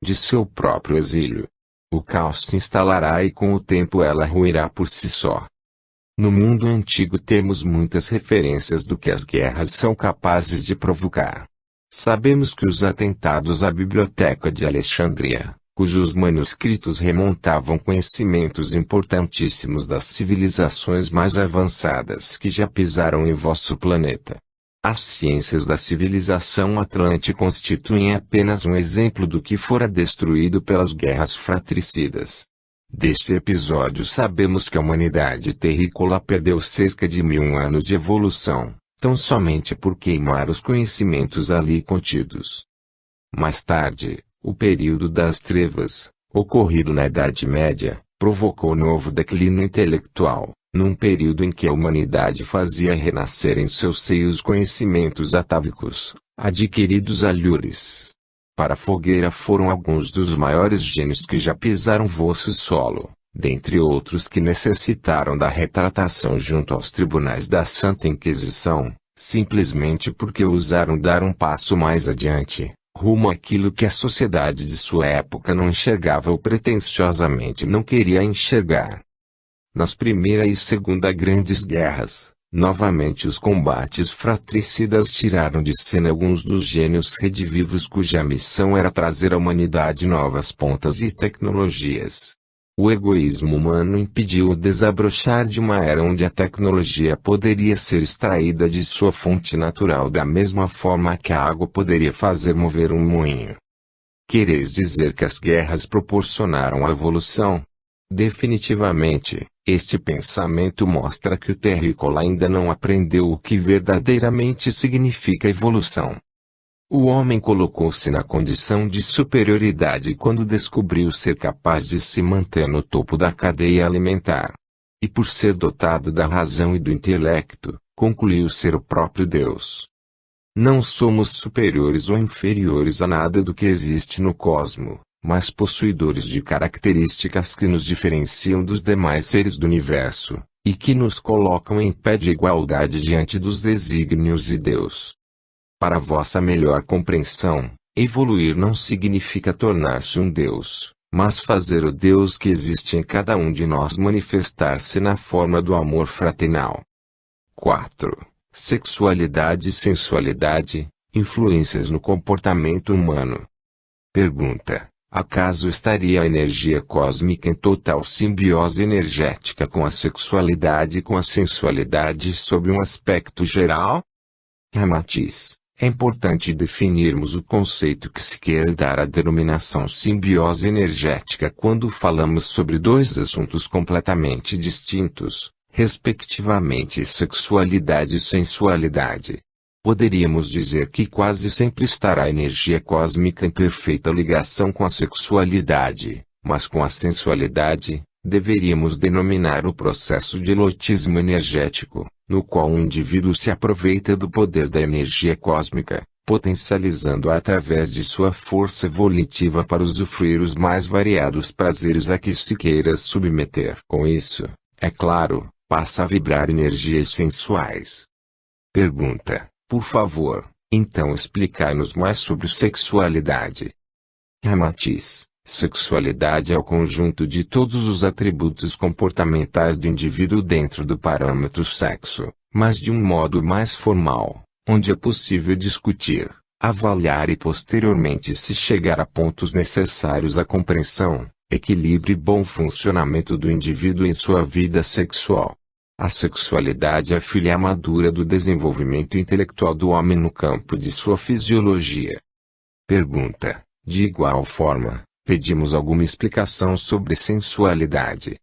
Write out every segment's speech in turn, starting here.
de seu próprio exílio. O caos se instalará e com o tempo ela ruirá por si só. No mundo antigo temos muitas referências do que as guerras são capazes de provocar. Sabemos que os atentados à Biblioteca de Alexandria, cujos manuscritos remontavam conhecimentos importantíssimos das civilizações mais avançadas que já pisaram em vosso planeta. As ciências da civilização Atlante constituem apenas um exemplo do que fora destruído pelas guerras fratricidas. Deste episódio sabemos que a humanidade terrícola perdeu cerca de 1000 anos de evolução, tão somente por queimar os conhecimentos ali contidos. Mais tarde, o período das trevas, ocorrido na Idade Média, provocou novo declínio intelectual, num período em que a humanidade fazia renascer em seus seios conhecimentos atávicos, adquiridos a lures. Para a fogueira foram alguns dos maiores gênios que já pisaram vosso solo, dentre outros que necessitaram da retratação junto aos tribunais da Santa Inquisição, simplesmente porque ousaram dar um passo mais adiante, rumo àquilo que a sociedade de sua época não enxergava ou pretensiosamente não queria enxergar. Nas Primeira e Segunda Grandes Guerras, novamente os combates fratricidas tiraram de cena alguns dos gênios redivivos cuja missão era trazer à humanidade novas pontas de tecnologias. O egoísmo humano impediu o desabrochar de uma era onde a tecnologia poderia ser extraída de sua fonte natural da mesma forma que a água poderia fazer mover um moinho. Quereis dizer que as guerras proporcionaram a evolução? Definitivamente, este pensamento mostra que o terrícola ainda não aprendeu o que verdadeiramente significa evolução. O homem colocou-se na condição de superioridade quando descobriu ser capaz de se manter no topo da cadeia alimentar. E por ser dotado da razão e do intelecto, concluiu ser o próprio Deus. Não somos superiores ou inferiores a nada do que existe no cosmo, mas possuidores de características que nos diferenciam dos demais seres do universo, e que nos colocam em pé de igualdade diante dos desígnios de Deus. Para vossa melhor compreensão, evoluir não significa tornar-se um Deus, mas fazer o Deus que existe em cada um de nós manifestar-se na forma do amor fraternal. 4. Sexualidade e sensualidade, influências no comportamento humano. Pergunta: acaso estaria a energia cósmica em total simbiose energética com a sexualidade e com a sensualidade sob um aspecto geral? Ramatiz: é importante definirmos o conceito que se quer dar à denominação simbiose energética quando falamos sobre dois assuntos completamente distintos, respectivamente sexualidade e sensualidade. Poderíamos dizer que quase sempre estará a energia cósmica em perfeita ligação com a sexualidade, mas com a sensualidade, deveríamos denominar o processo de elotismo energético, no qual o indivíduo se aproveita do poder da energia cósmica, potencializando-a através de sua força volitiva para usufruir os mais variados prazeres a que se queira submeter. Com isso, é claro, passa a vibrar energias sensuais. Pergunta: por favor, então explicai-nos mais sobre sexualidade. Ramatiz: sexualidade é o conjunto de todos os atributos comportamentais do indivíduo dentro do parâmetro sexo, mas de um modo mais formal, onde é possível discutir, avaliar e posteriormente se chegar a pontos necessários à compreensão, equilíbrio e bom funcionamento do indivíduo em sua vida sexual. A sexualidade é a filha madura do desenvolvimento intelectual do homem no campo de sua fisiologia. Pergunta: de igual forma, pedimos alguma explicação sobre sensualidade.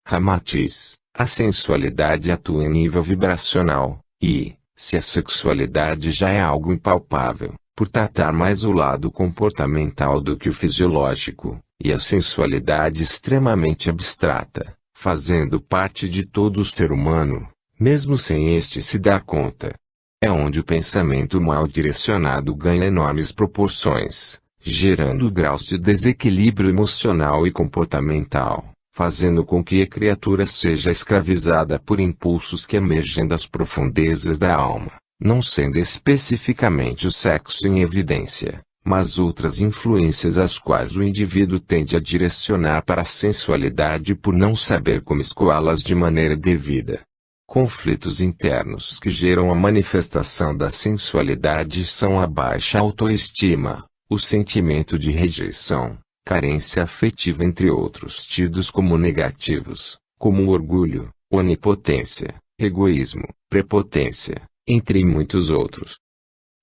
Ramatiz: a sensualidade atua em nível vibracional, e, se a sexualidade já é algo impalpável, por tratar mais o lado comportamental do que o fisiológico, e a sensualidade extremamente abstrata, fazendo parte de todo o ser humano, mesmo sem este se dar conta. É onde o pensamento mal direcionado ganha enormes proporções, gerando graus de desequilíbrio emocional e comportamental, fazendo com que a criatura seja escravizada por impulsos que emergem das profundezas da alma, não sendo especificamente o sexo em evidência, mas outras influências às quais o indivíduo tende a direcionar para a sensualidade por não saber como escoá-las de maneira devida. Conflitos internos que geram a manifestação da sensualidade são a baixa autoestima, o sentimento de rejeição, carência afetiva entre outros tidos como negativos, como o orgulho, onipotência, egoísmo, prepotência, entre muitos outros.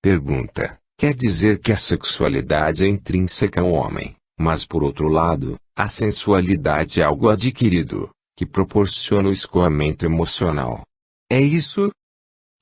Pergunta: quer dizer que a sexualidade é intrínseca ao homem, mas por outro lado, a sensualidade é algo adquirido, que proporciona o escoamento emocional. É isso?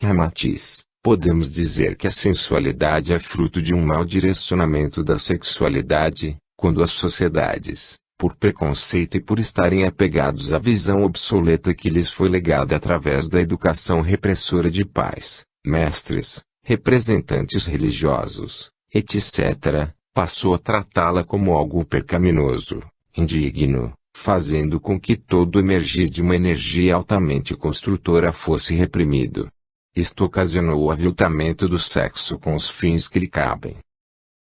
Ramatiz: podemos dizer que a sensualidade é fruto de um mau direcionamento da sexualidade, quando as sociedades, por preconceito e por estarem apegados à visão obsoleta que lhes foi legada através da educação repressora de pais, mestres, representantes religiosos, etc., passou a tratá-la como algo pecaminoso, indigno, fazendo com que todo o emergir de uma energia altamente construtora fosse reprimido. Isto ocasionou o aviltamento do sexo com os fins que lhe cabem.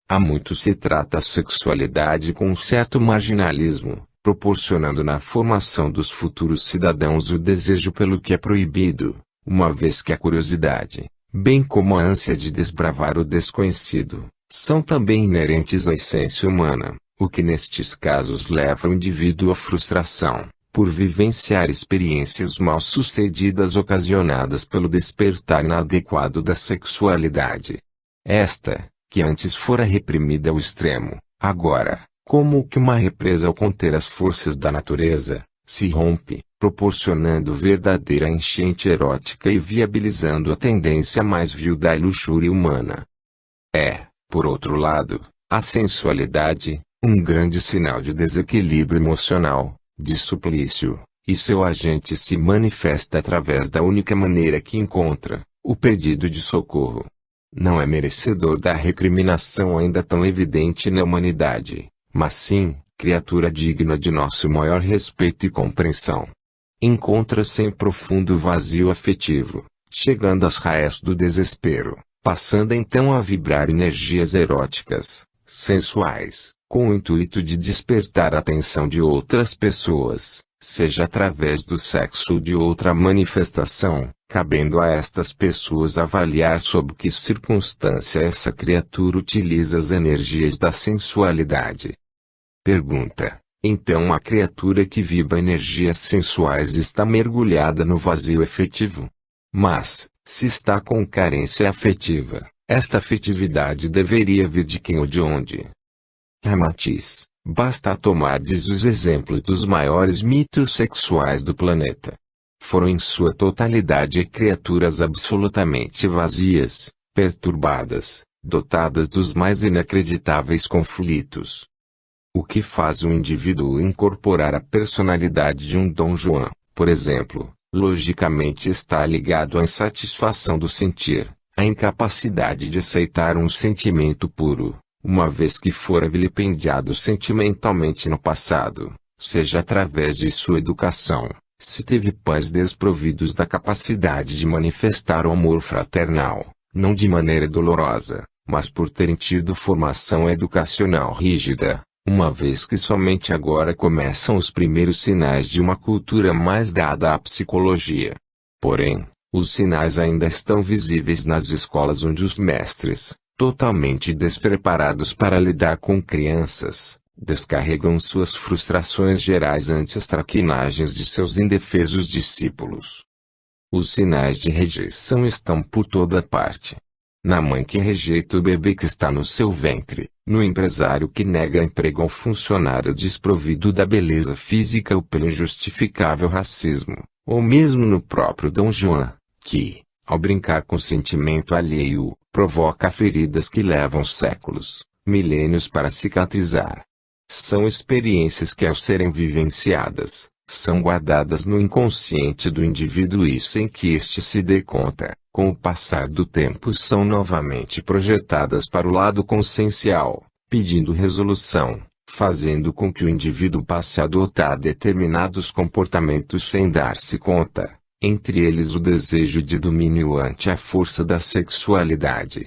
Há muito se trata a sexualidade com um certo marginalismo, proporcionando na formação dos futuros cidadãos o desejo pelo que é proibido, uma vez que a curiosidade, bem como a ânsia de desbravar o desconhecido, são também inerentes à essência humana, o que nestes casos leva o indivíduo à frustração, por vivenciar experiências mal-sucedidas ocasionadas pelo despertar inadequado da sexualidade. Esta, que antes fora reprimida ao extremo, agora, como que uma represa ao conter as forças da natureza, se rompe, proporcionando verdadeira enchente erótica e viabilizando a tendência mais vil da luxúria humana. É, por outro lado, a sensualidade, um grande sinal de desequilíbrio emocional, de suplício, e seu agente se manifesta através da única maneira que encontra, o pedido de socorro. Não é merecedor da recriminação ainda tão evidente na humanidade, mas sim, criatura digna de nosso maior respeito e compreensão. Encontra-se em profundo vazio afetivo, chegando às raias do desespero, passando então a vibrar energias eróticas, sensuais, com o intuito de despertar a atenção de outras pessoas, seja através do sexo ou de outra manifestação, cabendo a estas pessoas avaliar sob que circunstância essa criatura utiliza as energias da sensualidade. Pergunta: então a criatura que vibra energias sensuais está mergulhada no vazio afetivo? Mas, se está com carência afetiva, esta afetividade deveria vir de quem ou de onde? Ramatiz: basta tomardes os exemplos dos maiores mitos sexuais do planeta. Foram em sua totalidade criaturas absolutamente vazias, perturbadas, dotadas dos mais inacreditáveis conflitos. O que faz um indivíduo incorporar a personalidade de um Dom Juan, por exemplo, logicamente está ligado à insatisfação do sentir, à incapacidade de aceitar um sentimento puro, uma vez que fora vilipendiado sentimentalmente no passado, seja através de sua educação, se teve pais desprovidos da capacidade de manifestar o amor fraternal, não de maneira dolorosa, mas por terem tido formação educacional rígida, uma vez que somente agora começam os primeiros sinais de uma cultura mais dada à psicologia. Porém, os sinais ainda estão visíveis nas escolas onde os mestres, totalmente despreparados para lidar com crianças, descarregam suas frustrações gerais ante as traquinagens de seus indefesos discípulos. Os sinais de rejeição estão por toda parte. Na mãe que rejeita o bebê que está no seu ventre, no empresário que nega emprego ao funcionário desprovido da beleza física ou pelo injustificável racismo, ou mesmo no próprio Dom Juan, que, ao brincar com o sentimento alheio, provoca feridas que levam séculos, milênios para cicatrizar. São experiências que, ao serem vivenciadas, são guardadas no inconsciente do indivíduo e sem que este se dê conta, com o passar do tempo são novamente projetadas para o lado consciencial, pedindo resolução, fazendo com que o indivíduo passe a adotar determinados comportamentos sem dar-se conta, entre eles o desejo de domínio ante a força da sexualidade.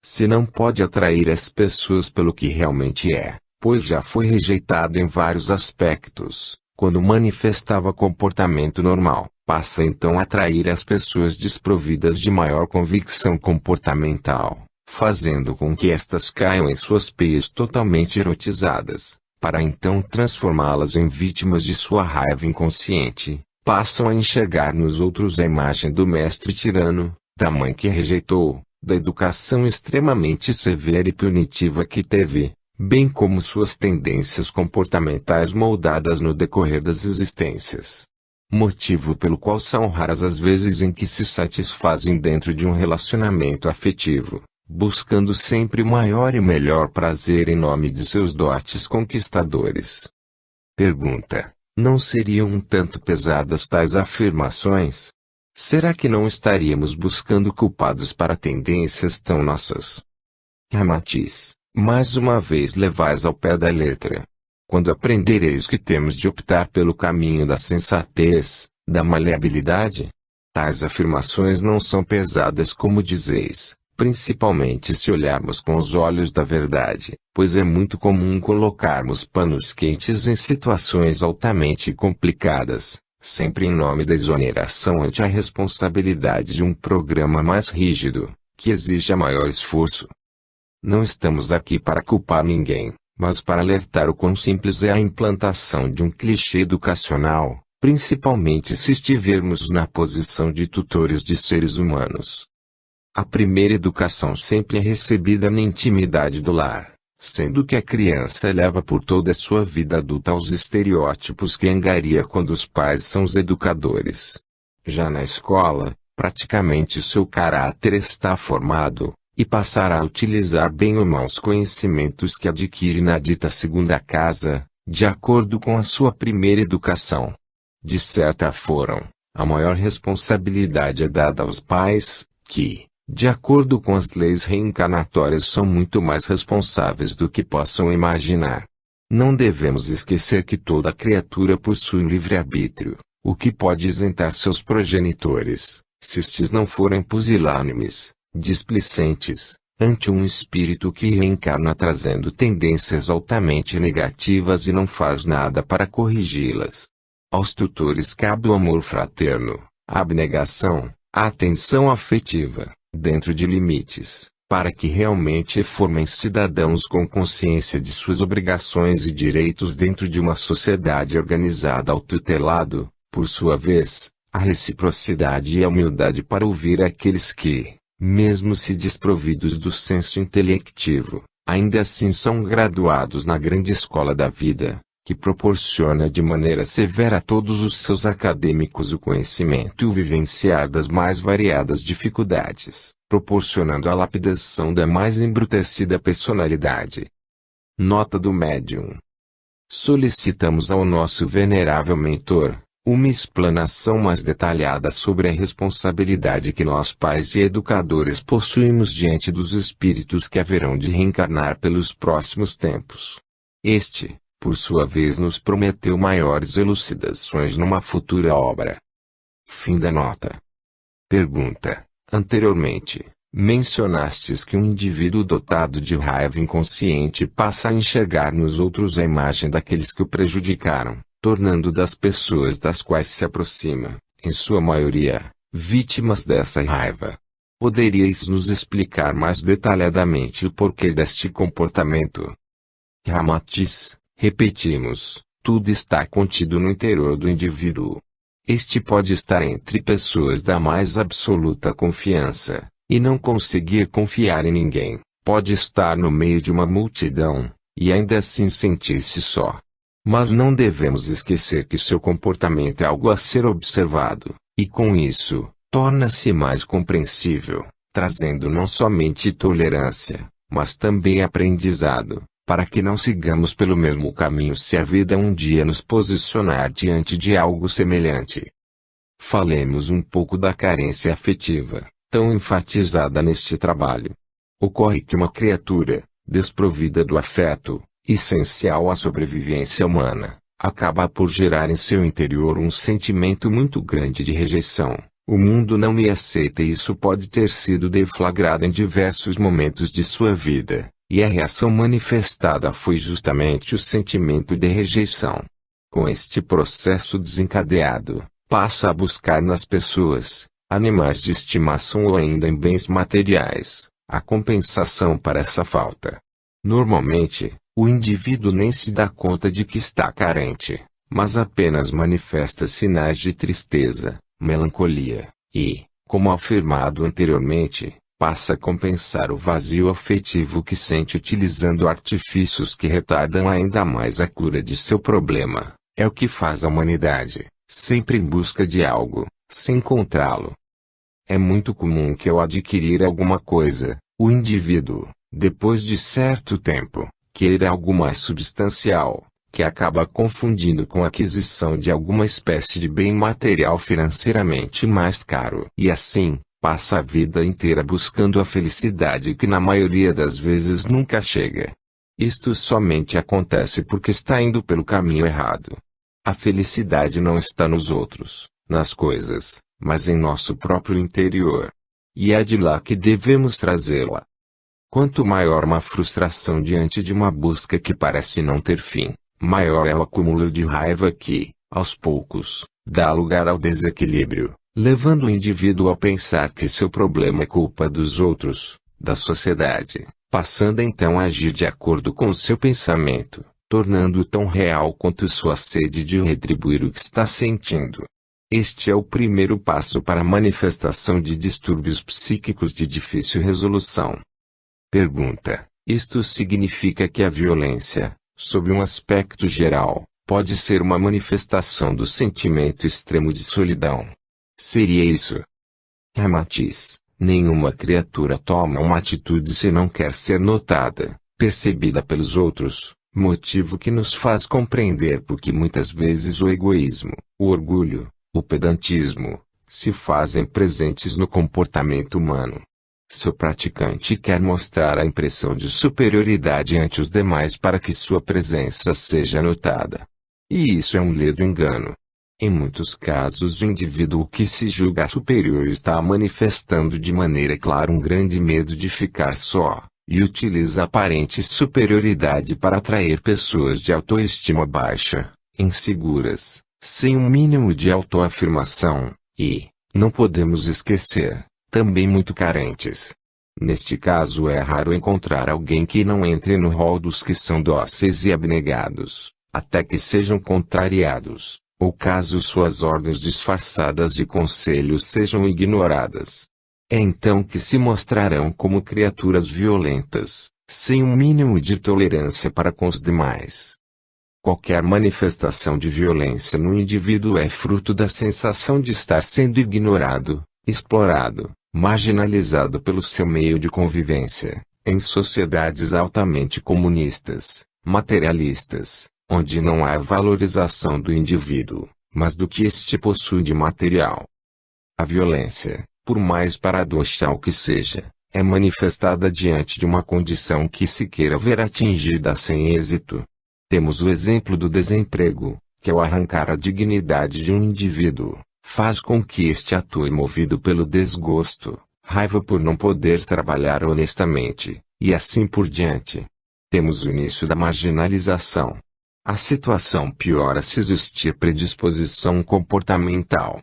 Se não pode atrair as pessoas pelo que realmente é, pois já foi rejeitado em vários aspectos, quando manifestava comportamento normal, passa então a atrair as pessoas desprovidas de maior convicção comportamental, fazendo com que estas caiam em suas peias totalmente erotizadas, para então transformá-las em vítimas de sua raiva inconsciente. Passam a enxergar nos outros a imagem do mestre tirano, da mãe que a rejeitou, da educação extremamente severa e punitiva que teve, bem como suas tendências comportamentais moldadas no decorrer das existências. Motivo pelo qual são raras as vezes em que se satisfazem dentro de um relacionamento afetivo, buscando sempre o maior e melhor prazer em nome de seus dotes conquistadores. Pergunta: não seriam um tanto pesadas tais afirmações? Será que não estaríamos buscando culpados para tendências tão nossas? Ramatiz, mais uma vez levais ao pé da letra. Quando aprendereis que temos de optar pelo caminho da sensatez, da maleabilidade? Tais afirmações não são pesadas como dizeis, principalmente se olharmos com os olhos da verdade, pois é muito comum colocarmos panos quentes em situações altamente complicadas, sempre em nome da exoneração ante a responsabilidade de um programa mais rígido, que exija maior esforço. Não estamos aqui para culpar ninguém, mas para alertar o quão simples é a implantação de um clichê educacional, principalmente se estivermos na posição de tutores de seres humanos. A primeira educação sempre é recebida na intimidade do lar, sendo que a criança leva por toda a sua vida adulta os estereótipos que angaria quando os pais são os educadores. Já na escola, praticamente seu caráter está formado, e passará a utilizar bem ou mal os conhecimentos que adquire na dita segunda casa, de acordo com a sua primeira educação. De certa forma, a maior responsabilidade é dada aos pais, que, de acordo com as leis reencarnatórias, são muito mais responsáveis do que possam imaginar. Não devemos esquecer que toda criatura possui livre-arbítrio, o que pode isentar seus progenitores, se estes não forem pusilânimes, displicentes, ante um espírito que reencarna trazendo tendências altamente negativas e não faz nada para corrigi-las. Aos tutores cabe o amor fraterno, a abnegação, a atenção afetiva, dentro de limites, para que realmente formem cidadãos com consciência de suas obrigações e direitos dentro de uma sociedade organizada ao tutelado, por sua vez, a reciprocidade e a humildade para ouvir aqueles que, mesmo se desprovidos do senso intelectivo, ainda assim são graduados na grande escola da vida, que proporciona de maneira severa a todos os seus acadêmicos o conhecimento e o vivenciar das mais variadas dificuldades, proporcionando a lapidação da mais embrutecida personalidade. Nota do médium. Solicitamos ao nosso venerável mentor uma explanação mais detalhada sobre a responsabilidade que nós pais e educadores possuímos diante dos espíritos que haverão de reencarnar pelos próximos tempos. Este, por sua vez, nos prometeu maiores elucidações numa futura obra. Fim da nota. Pergunta: anteriormente, mencionastes que um indivíduo dotado de raiva inconsciente passa a enxergar nos outros a imagem daqueles que o prejudicaram, tornando das pessoas das quais se aproxima, em sua maioria, vítimas dessa raiva. Poderíeis nos explicar mais detalhadamente o porquê deste comportamento? Ramatiz, repetimos, tudo está contido no interior do indivíduo. Este pode estar entre pessoas da mais absoluta confiança, e não conseguir confiar em ninguém, pode estar no meio de uma multidão, e ainda assim sentir-se só. Mas não devemos esquecer que seu comportamento é algo a ser observado, e com isso, torna-se mais compreensível, trazendo não somente tolerância, mas também aprendizado, para que não sigamos pelo mesmo caminho se a vida um dia nos posicionar diante de algo semelhante. Falemos um pouco da carência afetiva, tão enfatizada neste trabalho. Ocorre que uma criatura, desprovida do afeto, essencial à sobrevivência humana, acaba por gerar em seu interior um sentimento muito grande de rejeição, O mundo não me aceita e isso pode ter sido deflagrado em diversos momentos de sua vida, e a reação manifestada foi justamente o sentimento de rejeição. Com este processo desencadeado, passa a buscar nas pessoas, animais de estimação ou ainda em bens materiais, a compensação para essa falta. Normalmente, o indivíduo nem se dá conta de que está carente, mas apenas manifesta sinais de tristeza, melancolia, e, como afirmado anteriormente, passa a compensar o vazio afetivo que sente utilizando artifícios que retardam ainda mais a cura de seu problema. É o que faz a humanidade, sempre em busca de algo, sem encontrá-lo. É muito comum que ao adquirir alguma coisa, o indivíduo, depois de certo tempo, queira algo mais substancial, que acaba confundindo com a aquisição de alguma espécie de bem material financeiramente mais caro. E assim, passa a vida inteira buscando a felicidade que na maioria das vezes nunca chega. Isto somente acontece porque está indo pelo caminho errado. A felicidade não está nos outros, nas coisas, mas em nosso próprio interior. E é de lá que devemos trazê-la. Quanto maior uma frustração diante de uma busca que parece não ter fim, maior é o acúmulo de raiva que, aos poucos, dá lugar ao desequilíbrio, levando o indivíduo a pensar que seu problema é culpa dos outros, da sociedade, passando então a agir de acordo com seu pensamento, tornando-o tão real quanto sua sede de retribuir o que está sentindo. Este é o primeiro passo para a manifestação de distúrbios psíquicos de difícil resolução. Pergunta: isto significa que a violência, sob um aspecto geral, pode ser uma manifestação do sentimento extremo de solidão? Seria isso? Ramatiz: nenhuma criatura toma uma atitude se não quer ser notada, percebida pelos outros, motivo que nos faz compreender por que muitas vezes o egoísmo, o orgulho, o pedantismo, se fazem presentes no comportamento humano. Seu praticante quer mostrar a impressão de superioridade ante os demais para que sua presença seja notada. E isso é um ledo engano. Em muitos casos o indivíduo que se julga superior está manifestando de maneira clara um grande medo de ficar só, e utiliza a aparente superioridade para atrair pessoas de autoestima baixa, inseguras, sem um mínimo de autoafirmação, e, não podemos esquecer, também muito carentes. Neste caso é raro encontrar alguém que não entre no rol dos que são dóceis e abnegados, até que sejam contrariados, ou caso suas ordens disfarçadas de conselho sejam ignoradas. É então que se mostrarão como criaturas violentas, sem um mínimo de tolerância para com os demais. Qualquer manifestação de violência no indivíduo é fruto da sensação de estar sendo ignorado, explorado, marginalizado pelo seu meio de convivência, em sociedades altamente comunistas, materialistas, onde não há valorização do indivíduo, mas do que este possui de material. A violência, por mais paradoxal que seja, é manifestada diante de uma condição que se queira ver atingida sem êxito. Temos o exemplo do desemprego, que ao arrancar a dignidade de um indivíduo, faz com que este atue movido pelo desgosto, raiva por não poder trabalhar honestamente, e assim por diante. Temos o início da marginalização. A situação piora se existir predisposição comportamental.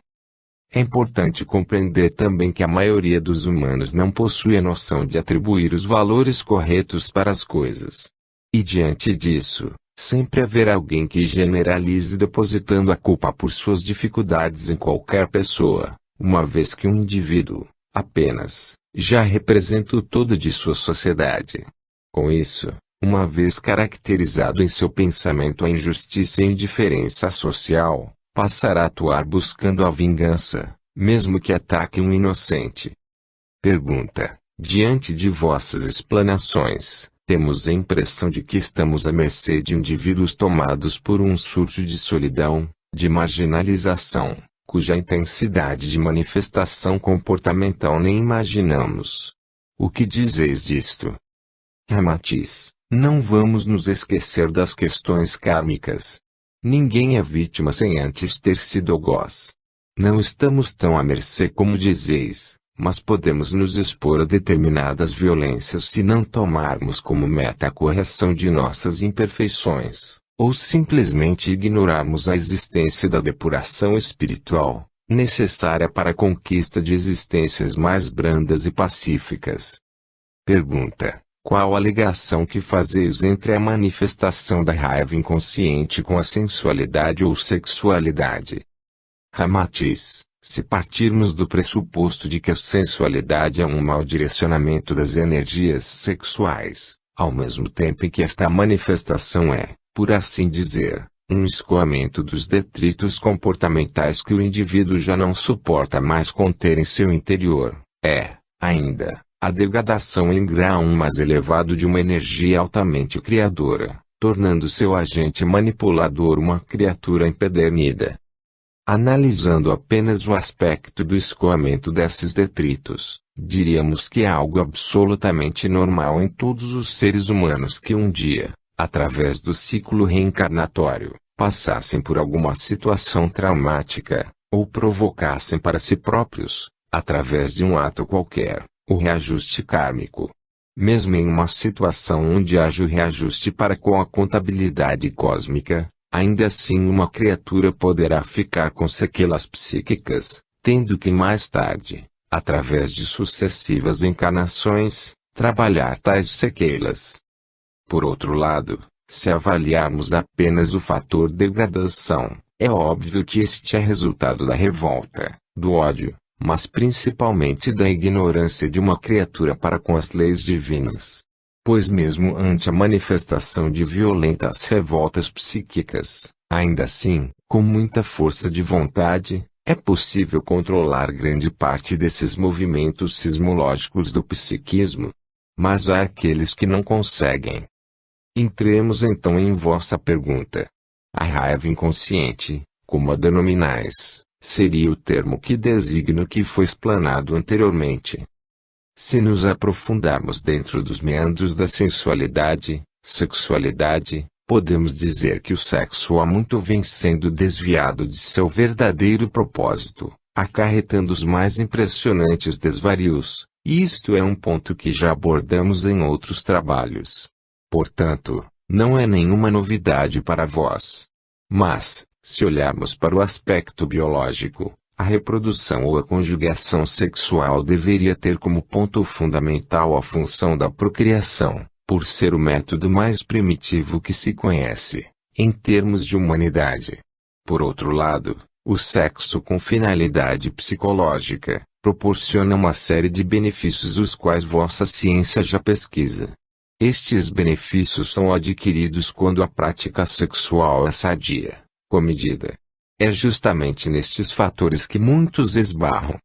É importante compreender também que a maioria dos humanos não possui a noção de atribuir os valores corretos para as coisas. E diante disso, sempre haverá alguém que generalize depositando a culpa por suas dificuldades em qualquer pessoa, uma vez que um indivíduo, apenas, já representa o todo de sua sociedade. Com isso, uma vez caracterizado em seu pensamento a injustiça e indiferença social, passará a atuar buscando a vingança, mesmo que ataque um inocente. Pergunta: diante de vossas explanações, temos a impressão de que estamos à mercê de indivíduos tomados por um surto de solidão, de marginalização, cuja intensidade de manifestação comportamental nem imaginamos. O que dizeis disto? Ramatiz: não vamos nos esquecer das questões kármicas. Ninguém é vítima sem antes ter sido algoz. Não estamos tão à mercê como dizeis, mas podemos nos expor a determinadas violências se não tomarmos como meta a correção de nossas imperfeições, ou simplesmente ignorarmos a existência da depuração espiritual, necessária para a conquista de existências mais brandas e pacíficas. Pergunta: qual a ligação que fazeis entre a manifestação da raiva inconsciente com a sensualidade ou sexualidade? Ramatiz: se partirmos do pressuposto de que a sensualidade é um mau direcionamento das energias sexuais, ao mesmo tempo em que esta manifestação é, por assim dizer, um escoamento dos detritos comportamentais que o indivíduo já não suporta mais conter em seu interior, é, ainda, a degradação em grau mais elevado de uma energia altamente criadora, tornando seu agente manipulador uma criatura empedernida. Analisando apenas o aspecto do escoamento desses detritos, diríamos que é algo absolutamente normal em todos os seres humanos que um dia, através do ciclo reencarnatório, passassem por alguma situação traumática, ou provocassem para si próprios, através de um ato qualquer, o reajuste kármico. Mesmo em uma situação onde haja o reajuste para com a contabilidade cósmica, ainda assim uma criatura poderá ficar com sequelas psíquicas, tendo que mais tarde, através de sucessivas encarnações, trabalhar tais sequelas. Por outro lado, se avaliarmos apenas o fator degradação, é óbvio que este é resultado da revolta, do ódio, mas principalmente da ignorância de uma criatura para com as leis divinas. Pois mesmo ante a manifestação de violentas revoltas psíquicas, ainda assim, com muita força de vontade, é possível controlar grande parte desses movimentos sismológicos do psiquismo. Mas há aqueles que não conseguem. Entremos então em vossa pergunta. A raiva inconsciente, como a denominais, seria o termo que designa o que foi explanado anteriormente. Se nos aprofundarmos dentro dos meandros da sensualidade, sexualidade, podemos dizer que o sexo há muito vem sendo desviado de seu verdadeiro propósito, acarretando os mais impressionantes desvarios, e isto é um ponto que já abordamos em outros trabalhos. Portanto, não é nenhuma novidade para vós. Mas, se olharmos para o aspecto biológico, a reprodução ou a conjugação sexual deveria ter como ponto fundamental a função da procriação, por ser o método mais primitivo que se conhece, em termos de humanidade. Por outro lado, o sexo com finalidade psicológica, proporciona uma série de benefícios os quais vossa ciência já pesquisa. Estes benefícios são adquiridos quando a prática sexual é sadia, comedida. É justamente nestes fatores que muitos esbarram.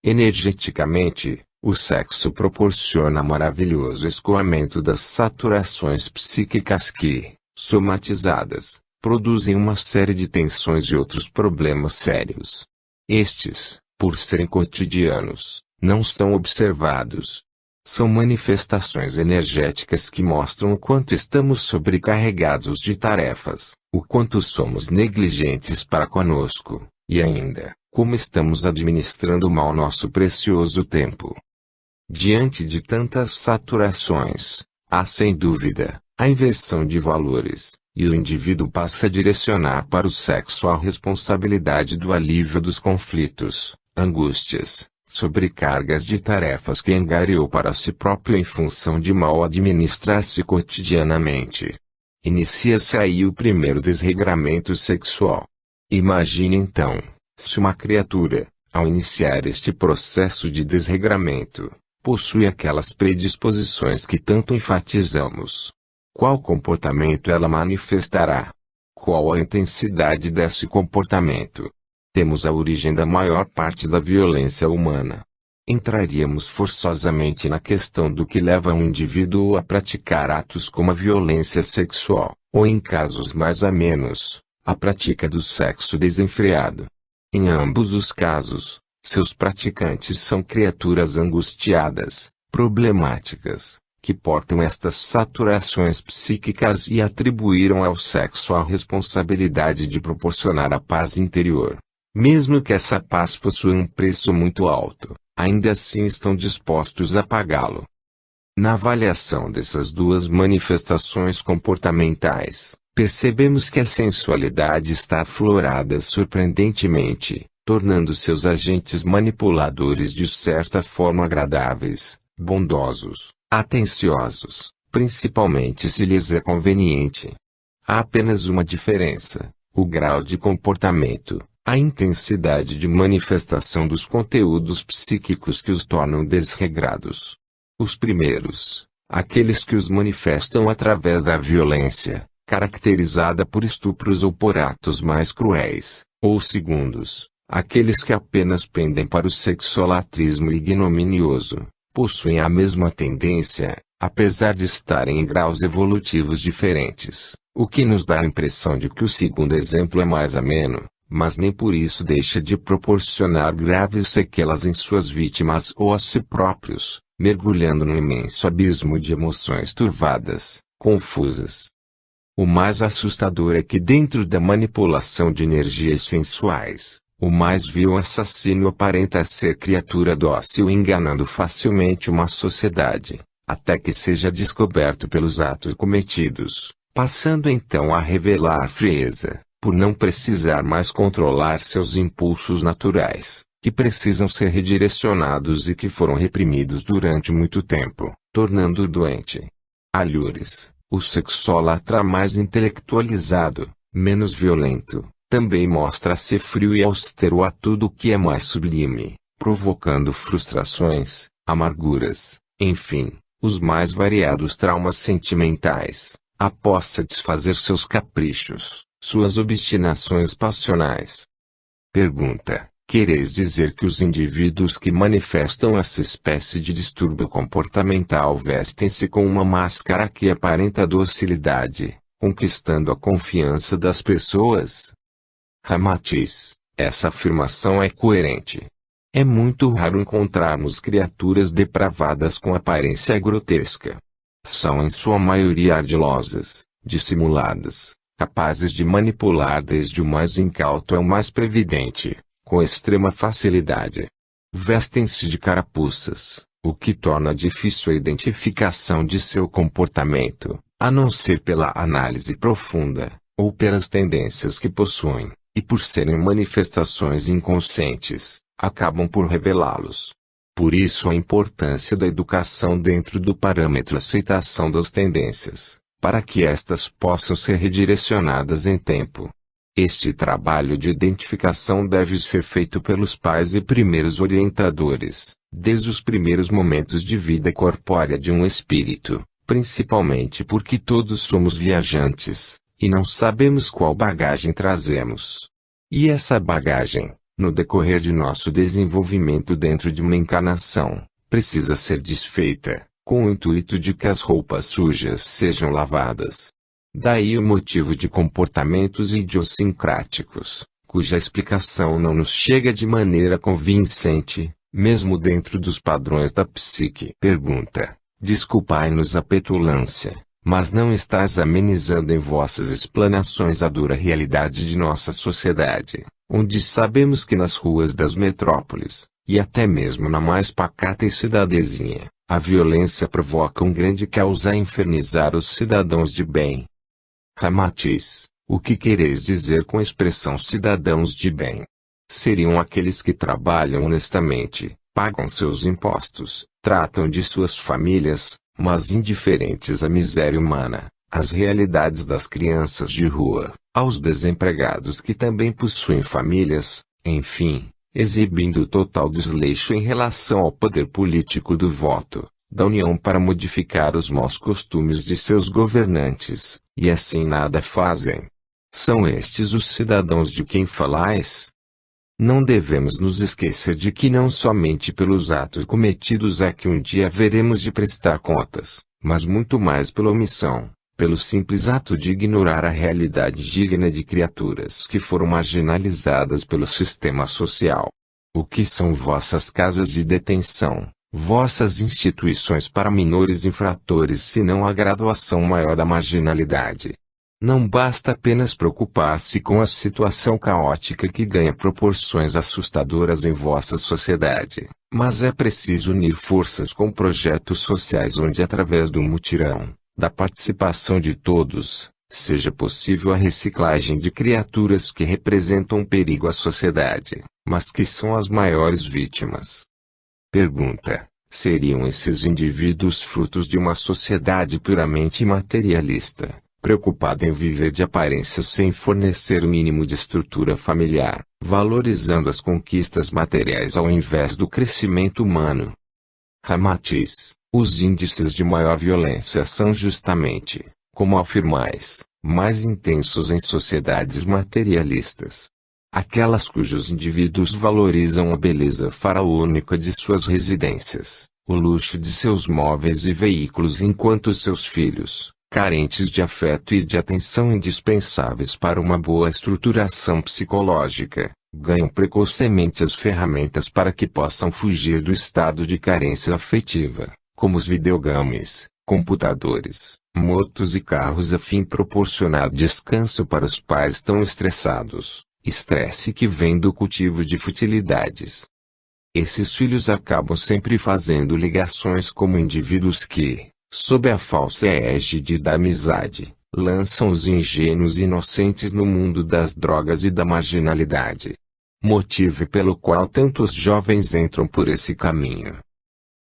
Energeticamente, o sexo proporciona maravilhoso escoamento das saturações psíquicas que, somatizadas, produzem uma série de tensões e outros problemas sérios. Estes, por serem cotidianos, não são observados. São manifestações energéticas que mostram o quanto estamos sobrecarregados de tarefas, o quanto somos negligentes para conosco, e ainda, como estamos administrando mal nosso precioso tempo. Diante de tantas saturações, há sem dúvida, a inversão de valores, e o indivíduo passa a direcionar para o sexo a responsabilidade do alívio dos conflitos, angústias, sobrecargas de tarefas que angariou para si próprio em função de mal administrar-se cotidianamente. Inicia-se aí o primeiro desregramento sexual. Imagine então, se uma criatura, ao iniciar este processo de desregramento, possui aquelas predisposições que tanto enfatizamos. Qual comportamento ela manifestará? Qual a intensidade desse comportamento? Temos a origem da maior parte da violência humana. Entraríamos forçosamente na questão do que leva um indivíduo a praticar atos como a violência sexual, ou em casos mais amenos, a prática do sexo desenfreado. Em ambos os casos, seus praticantes são criaturas angustiadas, problemáticas, que portam estas saturações psíquicas e atribuíram ao sexo a responsabilidade de proporcionar a paz interior. Mesmo que essa paz possua um preço muito alto, ainda assim estão dispostos a pagá-lo. Na avaliação dessas duas manifestações comportamentais, percebemos que a sensualidade está aflorada surpreendentemente, tornando seus agentes manipuladores de certa forma agradáveis, bondosos, atenciosos, principalmente se lhes é conveniente. Há apenas uma diferença: o grau de comportamento, a intensidade de manifestação dos conteúdos psíquicos que os tornam desregrados. Os primeiros, aqueles que os manifestam através da violência, caracterizada por estupros ou por atos mais cruéis, ou os segundos, aqueles que apenas pendem para o sexolatrismo ignominioso, possuem a mesma tendência, apesar de estarem em graus evolutivos diferentes, o que nos dá a impressão de que o segundo exemplo é mais ameno, mas nem por isso deixa de proporcionar graves sequelas em suas vítimas ou a si próprios, mergulhando num imenso abismo de emoções turvadas, confusas. O mais assustador é que dentro da manipulação de energias sensuais, o mais vil assassino aparenta ser criatura dócil enganando facilmente uma sociedade, até que seja descoberto pelos atos cometidos, passando então a revelar frieza, por não precisar mais controlar seus impulsos naturais, que precisam ser redirecionados e que foram reprimidos durante muito tempo, tornando-o doente. Alhures, o sexólatra mais intelectualizado, menos violento, também mostra-se frio e austero a tudo o que é mais sublime, provocando frustrações, amarguras, enfim, os mais variados traumas sentimentais, após satisfazer seus caprichos, suas obstinações passionais. Pergunta: quereis dizer que os indivíduos que manifestam essa espécie de distúrbio comportamental vestem-se com uma máscara que aparenta docilidade, conquistando a confiança das pessoas? Ramatiz: essa afirmação é coerente. É muito raro encontrarmos criaturas depravadas com aparência grotesca. São em sua maioria ardilosas, dissimuladas, capazes de manipular desde o mais incauto ao mais previdente, com extrema facilidade. Vestem-se de carapuças, o que torna difícil a identificação de seu comportamento, a não ser pela análise profunda, ou pelas tendências que possuem, e por serem manifestações inconscientes, acabam por revelá-los. Por isso a importância da educação dentro do parâmetro aceitação das tendências, para que estas possam ser redirecionadas em tempo. Este trabalho de identificação deve ser feito pelos pais e primeiros orientadores, desde os primeiros momentos de vida corpórea de um espírito, principalmente porque todos somos viajantes, e não sabemos qual bagagem trazemos. E essa bagagem, no decorrer de nosso desenvolvimento dentro de uma encarnação, precisa ser desfeita, com o intuito de que as roupas sujas sejam lavadas. Daí o motivo de comportamentos idiosincráticos, cuja explicação não nos chega de maneira convincente, mesmo dentro dos padrões da psique. Pergunta: desculpai-nos a petulância, mas não estás amenizando em vossas explanações a dura realidade de nossa sociedade, onde sabemos que nas ruas das metrópoles, e até mesmo na mais pacata e cidadezinha, a violência provoca um grande caos a infernizar os cidadãos de bem. Ramatiz: o que quereis dizer com a expressão cidadãos de bem? Seriam aqueles que trabalham honestamente, pagam seus impostos, tratam de suas famílias, mas indiferentes à miséria humana, às realidades das crianças de rua, aos desempregados que também possuem famílias, enfim, exibindo total desleixo em relação ao poder político do voto, da União para modificar os maus costumes de seus governantes, e assim nada fazem. São estes os cidadãos de quem falais? Não devemos nos esquecer de que não somente pelos atos cometidos é que um dia haveremos de prestar contas, mas muito mais pela omissão, pelo simples ato de ignorar a realidade digna de criaturas que foram marginalizadas pelo sistema social. O que são vossas casas de detenção, vossas instituições para menores infratores senão a graduação maior da marginalidade? Não basta apenas preocupar-se com a situação caótica que ganha proporções assustadoras em vossa sociedade, mas é preciso unir forças com projetos sociais onde através do mutirão, da participação de todos, seja possível a reciclagem de criaturas que representam um perigo à sociedade, mas que são as maiores vítimas. Pergunta: seriam esses indivíduos frutos de uma sociedade puramente materialista, preocupada em viver de aparências sem fornecer o mínimo de estrutura familiar, valorizando as conquistas materiais ao invés do crescimento humano? Ramatiz: os índices de maior violência são justamente, como afirmais, mais intensos em sociedades materialistas. Aquelas cujos indivíduos valorizam a beleza faraônica de suas residências, o luxo de seus móveis e veículos, enquanto seus filhos, carentes de afeto e de atenção indispensáveis para uma boa estruturação psicológica, ganham precocemente as ferramentas para que possam fugir do estado de carência afetiva, como os videogames, computadores, motos e carros, a fim de proporcionar descanso para os pais tão estressados, estresse que vem do cultivo de futilidades. Esses filhos acabam sempre fazendo ligações como indivíduos que, sob a falsa égide da amizade, lançam os ingênuos inocentes no mundo das drogas e da marginalidade. Motivo pelo qual tantos jovens entram por esse caminho.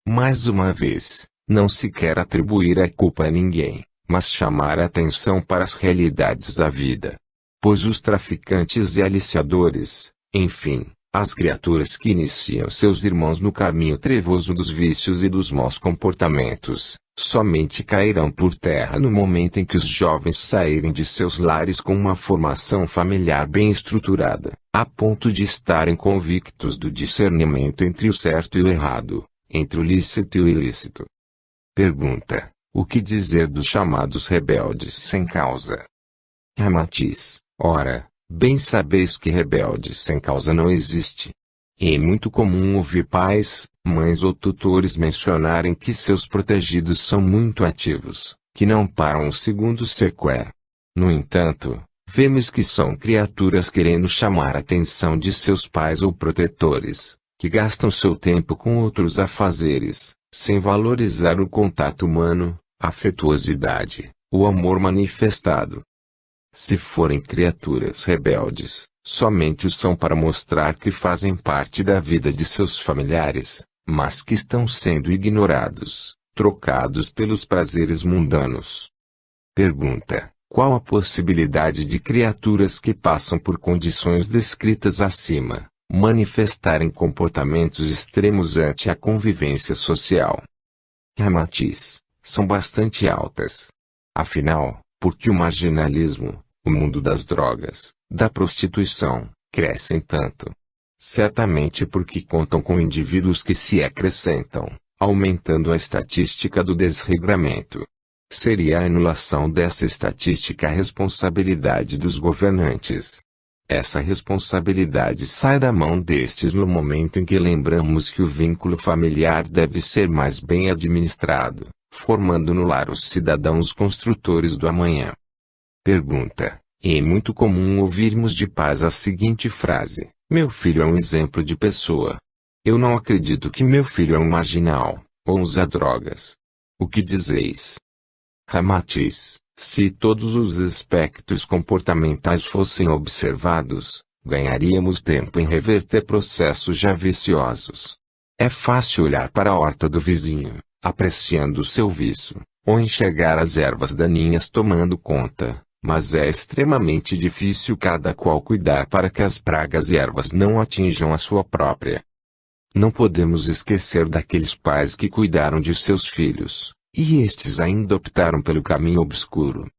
Mais uma vez, não se quer atribuir a culpa a ninguém, mas chamar a atenção para as realidades da vida. Pois os traficantes e aliciadores, enfim, as criaturas que iniciam seus irmãos no caminho trevoso dos vícios e dos maus comportamentos, somente cairão por terra no momento em que os jovens saírem de seus lares com uma formação familiar bem estruturada, a ponto de estarem convictos do discernimento entre o certo e o errado, entre o lícito e o ilícito. Pergunta: o que dizer dos chamados rebeldes sem causa? Ramatiz: ora, bem sabeis que rebelde sem causa não existe. É muito comum ouvir pais, mães ou tutores mencionarem que seus protegidos são muito ativos, que não param um segundo sequer. No entanto, vemos que são criaturas querendo chamar a atenção de seus pais ou protetores, que gastam seu tempo com outros afazeres, sem valorizar o contato humano, a afetuosidade, o amor manifestado. Se forem criaturas rebeldes, somente o são para mostrar que fazem parte da vida de seus familiares, mas que estão sendo ignorados, trocados pelos prazeres mundanos. Pergunta: qual a possibilidade de criaturas que passam por condições descritas acima, manifestarem comportamentos extremos ante a convivência social? Ramatiz: são bastante altas. Afinal, por que o marginalismo, o mundo das drogas, da prostituição, crescem tanto? Certamente porque contam com indivíduos que se acrescentam, aumentando a estatística do desregramento. Seria a anulação dessa estatística a responsabilidade dos governantes. Essa responsabilidade sai da mão destes no momento em que lembramos que o vínculo familiar deve ser mais bem administrado, formando no lar os cidadãos construtores do amanhã. Pergunta: é muito comum ouvirmos de pais a seguinte frase: meu filho é um exemplo de pessoa. Eu não acredito que meu filho é um marginal, ou usa drogas. O que dizeis? Ramatiz: se todos os aspectos comportamentais fossem observados, ganharíamos tempo em reverter processos já viciosos. É fácil olhar para a horta do vizinho, apreciando o seu vício, ou enxergar as ervas daninhas tomando conta, mas é extremamente difícil cada qual cuidar para que as pragas e ervas não atinjam a sua própria. Não podemos esquecer daqueles pais que cuidaram de seus filhos, e estes ainda optaram pelo caminho obscuro.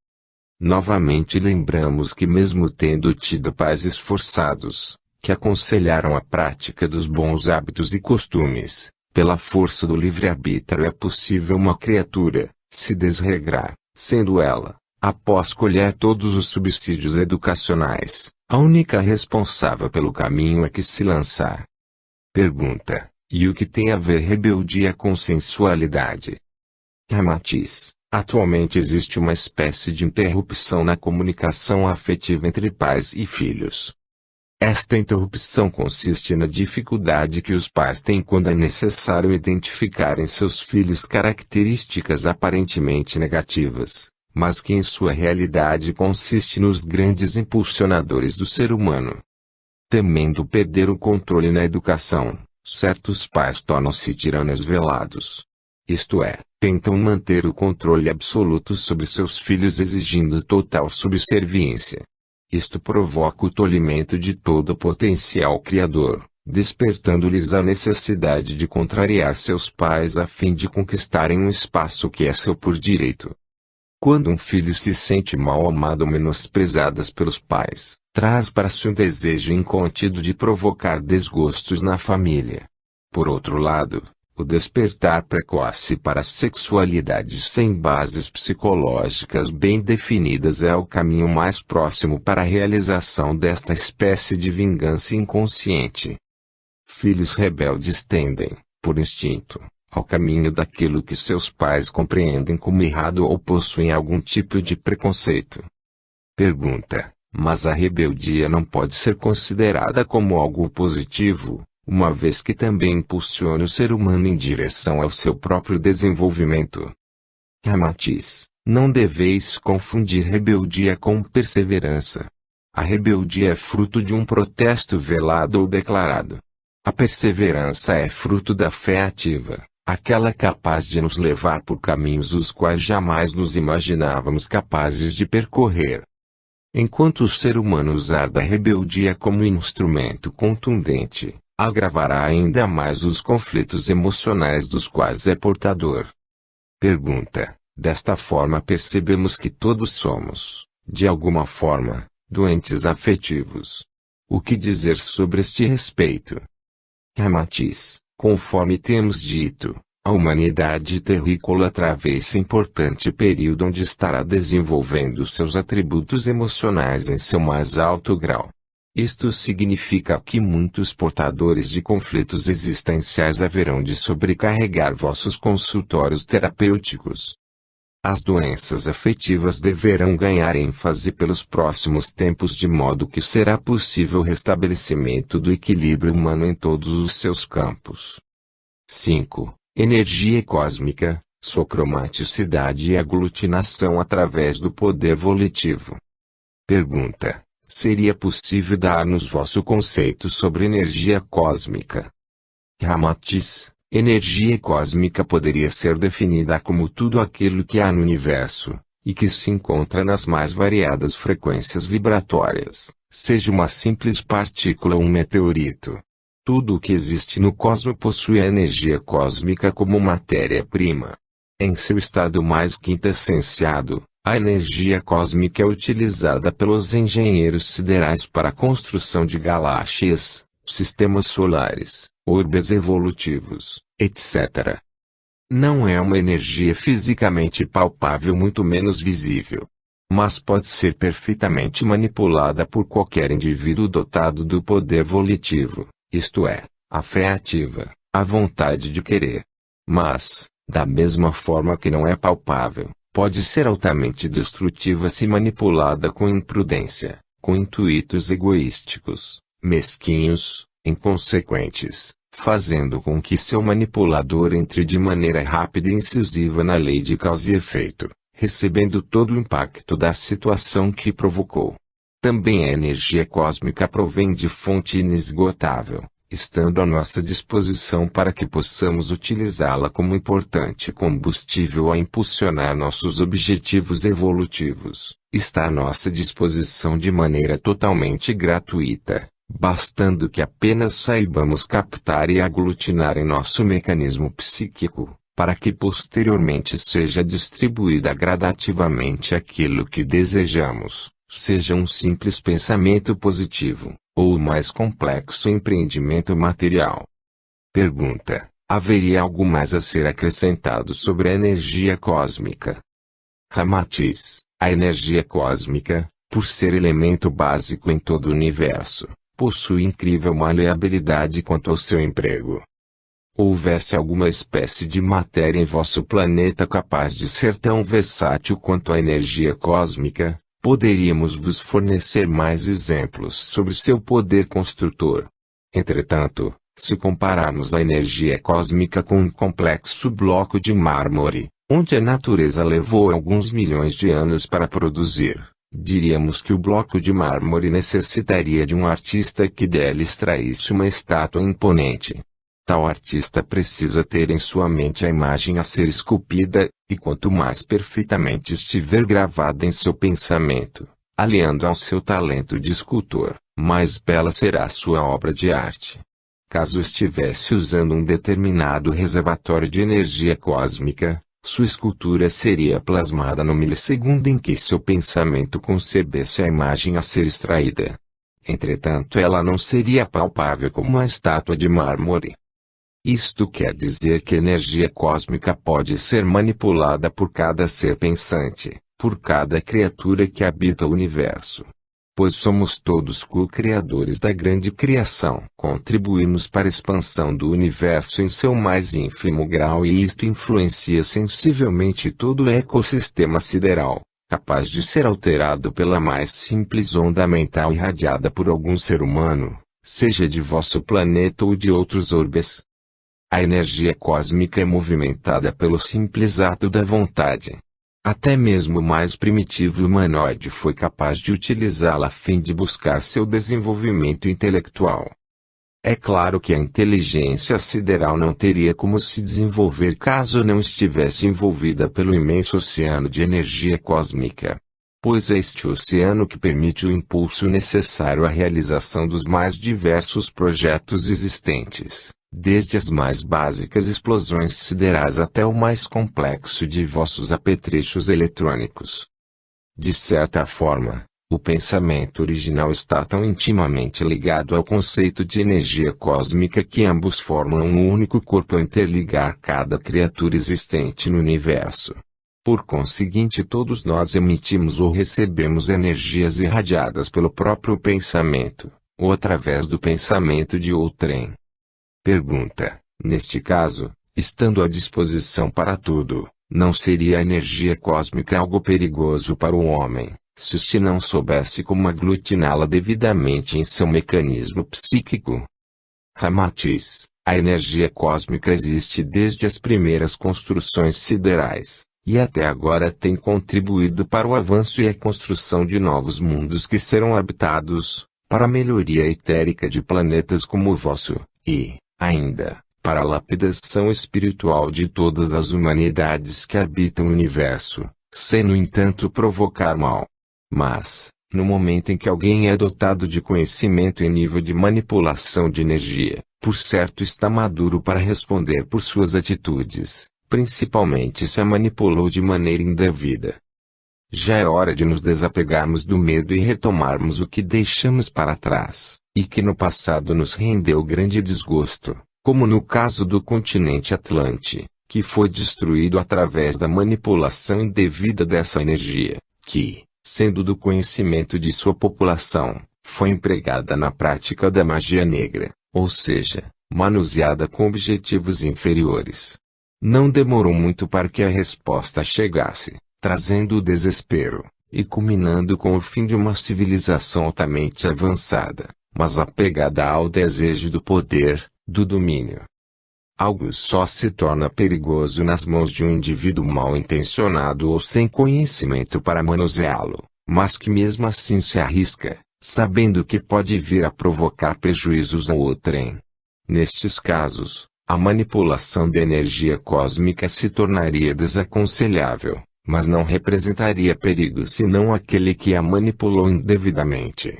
Novamente lembramos que mesmo tendo tido pais esforçados, que aconselharam a prática dos bons hábitos e costumes, pela força do livre-arbítrio é possível uma criatura se desregrar, sendo ela, após colher todos os subsídios educacionais, a única responsável pelo caminho a que se lançar. Pergunta: e o que tem a ver rebeldia com sensualidade? Ramatiz: Atualmente existe uma espécie de interrupção na comunicação afetiva entre pais e filhos. Esta interrupção consiste na dificuldade que os pais têm quando é necessário identificar em seus filhos características aparentemente negativas, mas que em sua realidade consiste nos grandes impulsionadores do ser humano. Temendo perder o controle na educação, certos pais tornam-se tiranos velados. Isto é, tentam manter o controle absoluto sobre seus filhos exigindo total subserviência. Isto provoca o tolimento de todo o potencial criador, despertando-lhes a necessidade de contrariar seus pais a fim de conquistarem um espaço que é seu por direito. Quando um filho se sente mal amado ou menosprezado pelos pais, traz para si um desejo incontido de provocar desgostos na família. Por outro lado, o despertar precoce para a sexualidade sem bases psicológicas bem definidas é o caminho mais próximo para a realização desta espécie de vingança inconsciente. Filhos rebeldes tendem, por instinto, ao caminho daquilo que seus pais compreendem como errado ou possuem algum tipo de preconceito. Pergunta: mas a rebeldia não pode ser considerada como algo positivo, uma vez que também impulsiona o ser humano em direção ao seu próprio desenvolvimento? Ramatiz: não deveis confundir rebeldia com perseverança. A rebeldia é fruto de um protesto velado ou declarado. A perseverança é fruto da fé ativa, aquela capaz de nos levar por caminhos os quais jamais nos imaginávamos capazes de percorrer. Enquanto o ser humano usar da rebeldia como instrumento contundente, agravará ainda mais os conflitos emocionais dos quais é portador. Pergunta: desta forma percebemos que todos somos, de alguma forma, doentes afetivos. O que dizer sobre este respeito? Ramatiz: conforme temos dito, a humanidade terrícola atravessa importante período onde estará desenvolvendo seus atributos emocionais em seu mais alto grau. Isto significa que muitos portadores de conflitos existenciais haverão de sobrecarregar vossos consultórios terapêuticos. As doenças afetivas deverão ganhar ênfase pelos próximos tempos de modo que será possível o restabelecimento do equilíbrio humano em todos os seus campos. 5. Energia cósmica, sua cromaticidade e aglutinação através do poder volitivo. Pergunta: seria possível dar-nos vosso conceito sobre energia cósmica? Ramatiz: energia cósmica poderia ser definida como tudo aquilo que há no universo, e que se encontra nas mais variadas frequências vibratórias, seja uma simples partícula ou um meteorito. Tudo o que existe no cosmos possui a energia cósmica como matéria-prima. Em seu estado mais quintessenciado, a energia cósmica é utilizada pelos engenheiros siderais para a construção de galáxias, sistemas solares, orbes evolutivos, etc. Não é uma energia fisicamente palpável, muito menos visível. Mas pode ser perfeitamente manipulada por qualquer indivíduo dotado do poder volitivo, isto é, a fé ativa, a vontade de querer. Mas, da mesma forma que não é palpável, pode ser altamente destrutiva se manipulada com imprudência, com intuitos egoísticos, mesquinhos, inconsequentes, fazendo com que seu manipulador entre de maneira rápida e incisiva na lei de causa e efeito, recebendo todo o impacto da situação que provocou. Também a energia cósmica provém de fonte inesgotável, estando à nossa disposição para que possamos utilizá-la como importante combustível a impulsionar nossos objetivos evolutivos. Está à nossa disposição de maneira totalmente gratuita, bastando que apenas saibamos captar e aglutinar em nosso mecanismo psíquico, para que posteriormente seja distribuída gradativamente aquilo que desejamos, seja um simples pensamento positivo, ou o mais complexo empreendimento material. Pergunta: haveria algo mais a ser acrescentado sobre a energia cósmica? Ramatiz: a energia cósmica, por ser elemento básico em todo o universo, possui incrível maleabilidade quanto ao seu emprego. houvesse alguma espécie de matéria em vosso planeta capaz de ser tão versátil quanto a energia cósmica, poderíamos vos fornecer mais exemplos sobre seu poder construtor. Entretanto, se compararmos a energia cósmica com um complexo bloco de mármore, onde a natureza levou alguns milhões de anos para produzir, diríamos que o bloco de mármore necessitaria de um artista que dele extraísse uma estátua imponente. Tal artista precisa ter em sua mente a imagem a ser esculpida, e quanto mais perfeitamente estiver gravada em seu pensamento, aliando ao seu talento de escultor, mais bela será sua obra de arte. Caso estivesse usando um determinado reservatório de energia cósmica, sua escultura seria plasmada no milissegundo em que seu pensamento concebesse a imagem a ser extraída. Entretanto, ela não seria palpável como uma estátua de mármore. Isto quer dizer que a energia cósmica pode ser manipulada por cada ser pensante, por cada criatura que habita o universo. Pois somos todos co-criadores da grande criação. Contribuímos para a expansão do universo em seu mais ínfimo grau e isto influencia sensivelmente todo o ecossistema sideral, capaz de ser alterado pela mais simples onda mental irradiada por algum ser humano, seja de vosso planeta ou de outros orbes. A energia cósmica é movimentada pelo simples ato da vontade. Até mesmo o mais primitivo humanoide foi capaz de utilizá-la a fim de buscar seu desenvolvimento intelectual. É claro que a inteligência sideral não teria como se desenvolver caso não estivesse envolvida pelo imenso oceano de energia cósmica. Pois é este oceano que permite o impulso necessário à realização dos mais diversos projetos existentes, desde as mais básicas explosões siderais até o mais complexo de vossos apetrechos eletrônicos. De certa forma, o pensamento original está tão intimamente ligado ao conceito de energia cósmica que ambos formam um único corpo ao interligar cada criatura existente no universo. Por conseguinte, todos nós emitimos ou recebemos energias irradiadas pelo próprio pensamento, ou através do pensamento de outrem. Pergunta: neste caso, estando à disposição para tudo, não seria a energia cósmica algo perigoso para o homem, se este não soubesse como aglutiná-la devidamente em seu mecanismo psíquico? Ramatiz: a energia cósmica existe desde as primeiras construções siderais, e até agora tem contribuído para o avanço e a construção de novos mundos que serão habitados, para a melhoria etérica de planetas como o vosso, e, ainda, para a lapidação espiritual de todas as humanidades que habitam o universo, sem no entanto provocar mal. Mas, no momento em que alguém é dotado de conhecimento em nível de manipulação de energia, por certo está maduro para responder por suas atitudes, principalmente se a manipulou de maneira indevida. Já é hora de nos desapegarmos do medo e retomarmos o que deixamos para trás, e que no passado nos rendeu grande desgosto, como no caso do continente Atlante, que foi destruído através da manipulação indevida dessa energia, que, sendo do conhecimento de sua população, foi empregada na prática da magia negra, ou seja, manuseada com objetivos inferiores. Não demorou muito para que a resposta chegasse, trazendo o desespero, e culminando com o fim de uma civilização altamente avançada, mas apegada ao desejo do poder, do domínio. Algo só se torna perigoso nas mãos de um indivíduo mal intencionado ou sem conhecimento para manuseá-lo, mas que mesmo assim se arrisca, sabendo que pode vir a provocar prejuízos a outrem. Nestes casos, a manipulação da energia cósmica se tornaria desaconselhável, mas não representaria perigo senão aquele que a manipulou indevidamente.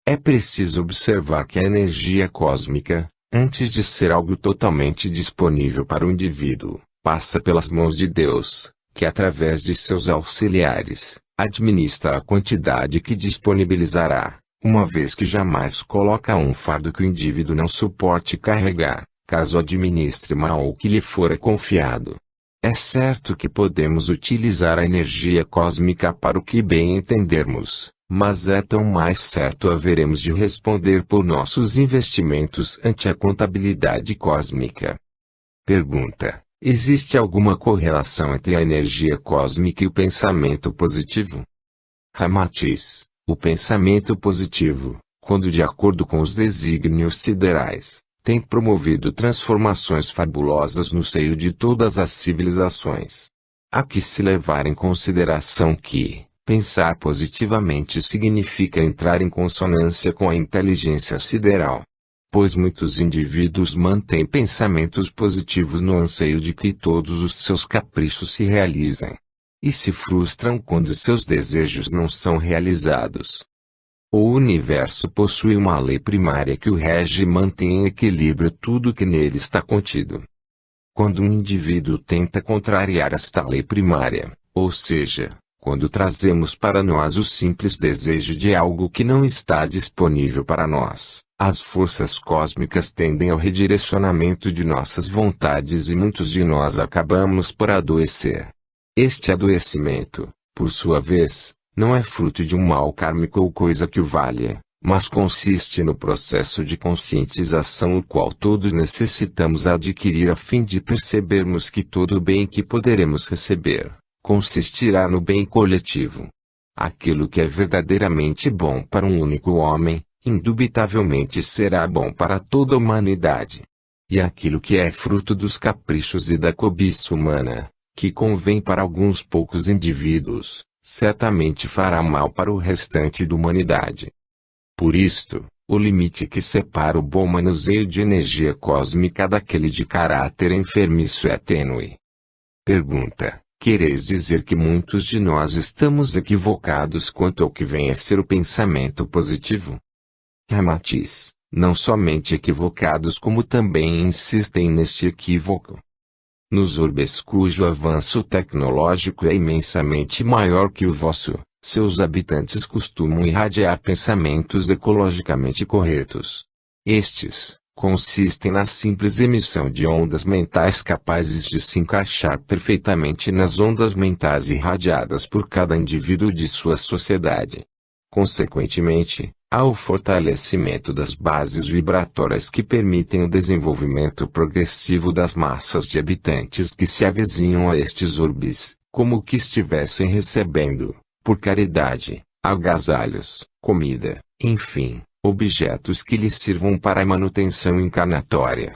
É preciso observar que a energia cósmica, antes de ser algo totalmente disponível para o indivíduo, passa pelas mãos de Deus, que através de seus auxiliares, administra a quantidade que disponibilizará, uma vez que jamais coloca um fardo que o indivíduo não suporte carregar, caso administre mal o que lhe fora confiado. É certo que podemos utilizar a energia cósmica para o que bem entendermos, mas é tão mais certo haveremos de responder por nossos investimentos ante a contabilidade cósmica. Pergunta: existe alguma correlação entre a energia cósmica e o pensamento positivo? Ramatiz: o pensamento positivo, quando de acordo com os desígnios siderais, tem promovido transformações fabulosas no seio de todas as civilizações. Há que se levar em consideração que, pensar positivamente significa entrar em consonância com a inteligência sideral. Pois muitos indivíduos mantêm pensamentos positivos no anseio de que todos os seus caprichos se realizem. E se frustram quando seus desejos não são realizados. O universo possui uma lei primária que o rege e mantém em equilíbrio tudo que nele está contido. Quando um indivíduo tenta contrariar esta lei primária, ou seja, quando trazemos para nós o simples desejo de algo que não está disponível para nós, as forças cósmicas tendem ao redirecionamento de nossas vontades e muitos de nós acabamos por adoecer. Este adoecimento, por sua vez, não é fruto de um mal kármico ou coisa que o valha, mas consiste no processo de conscientização o qual todos necessitamos adquirir a fim de percebermos que todo o bem que poderemos receber, consistirá no bem coletivo. Aquilo que é verdadeiramente bom para um único homem, indubitavelmente será bom para toda a humanidade. E aquilo que é fruto dos caprichos e da cobiça humana, que convém para alguns poucos indivíduos, certamente fará mal para o restante da humanidade. Por isto, o limite que separa o bom manuseio de energia cósmica daquele de caráter enfermiço é tênue. Pergunta: quereis dizer que muitos de nós estamos equivocados quanto ao que vem a ser o pensamento positivo? Ramatiz: não somente equivocados como também insistem neste equívoco. Nos orbes cujo avanço tecnológico é imensamente maior que o vosso, seus habitantes costumam irradiar pensamentos ecologicamente corretos. Estes consistem na simples emissão de ondas mentais capazes de se encaixar perfeitamente nas ondas mentais irradiadas por cada indivíduo de sua sociedade. Consequentemente, há o fortalecimento das bases vibratórias que permitem o desenvolvimento progressivo das massas de habitantes que se avizinham a estes orbes, como que estivessem recebendo, por caridade, agasalhos, comida, enfim, objetos que lhes sirvam para a manutenção encarnatória.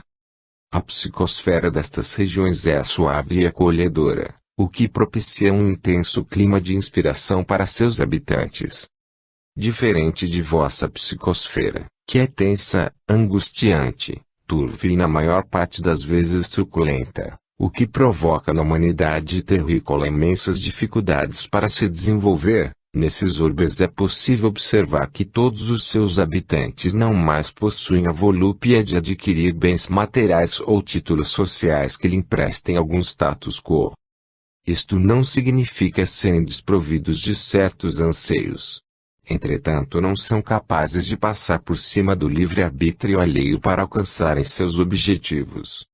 A psicosfera destas regiões é suave e acolhedora, o que propicia um intenso clima de inspiração para seus habitantes. Diferente de vossa psicosfera, que é tensa, angustiante, turva e na maior parte das vezes truculenta, o que provoca na humanidade terrícola imensas dificuldades para se desenvolver, nesses orbes é possível observar que todos os seus habitantes não mais possuem a volúpia de adquirir bens materiais ou títulos sociais que lhe emprestem algum status quo. Isto não significa serem desprovidos de certos anseios. Entretanto, não são capazes de passar por cima do livre-arbítrio alheio para alcançarem seus objetivos.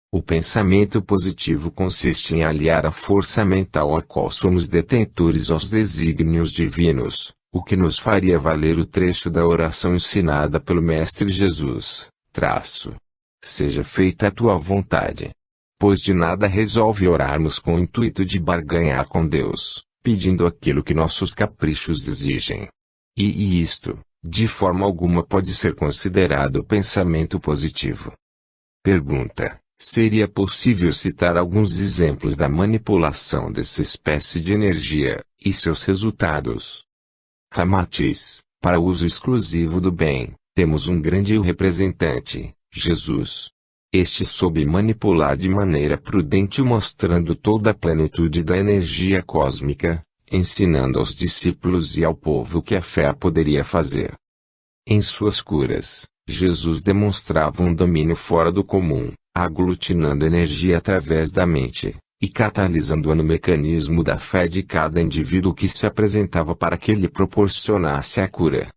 O pensamento positivo consiste em aliar a força mental a qual somos detentores aos desígnios divinos, o que nos faria valer o trecho da oração ensinada pelo Mestre Jesus, seja feita a tua vontade. Pois de nada resolve orarmos com o intuito de barganhar com Deus, pedindo aquilo que nossos caprichos exigem. E isto, de forma alguma pode ser considerado pensamento positivo. Pergunta: seria possível citar alguns exemplos da manipulação dessa espécie de energia, e seus resultados? Ramatiz: para uso exclusivo do bem, temos um grande representante, Jesus. Este soube manipular de maneira prudente mostrando toda a plenitude da energia cósmica, ensinando aos discípulos e ao povo o que a fé poderia fazer. Em suas curas, Jesus demonstrava um domínio fora do comum, aglutinando energia através da mente, e catalisando-a no mecanismo da fé de cada indivíduo que se apresentava para que lhe proporcionasse a cura.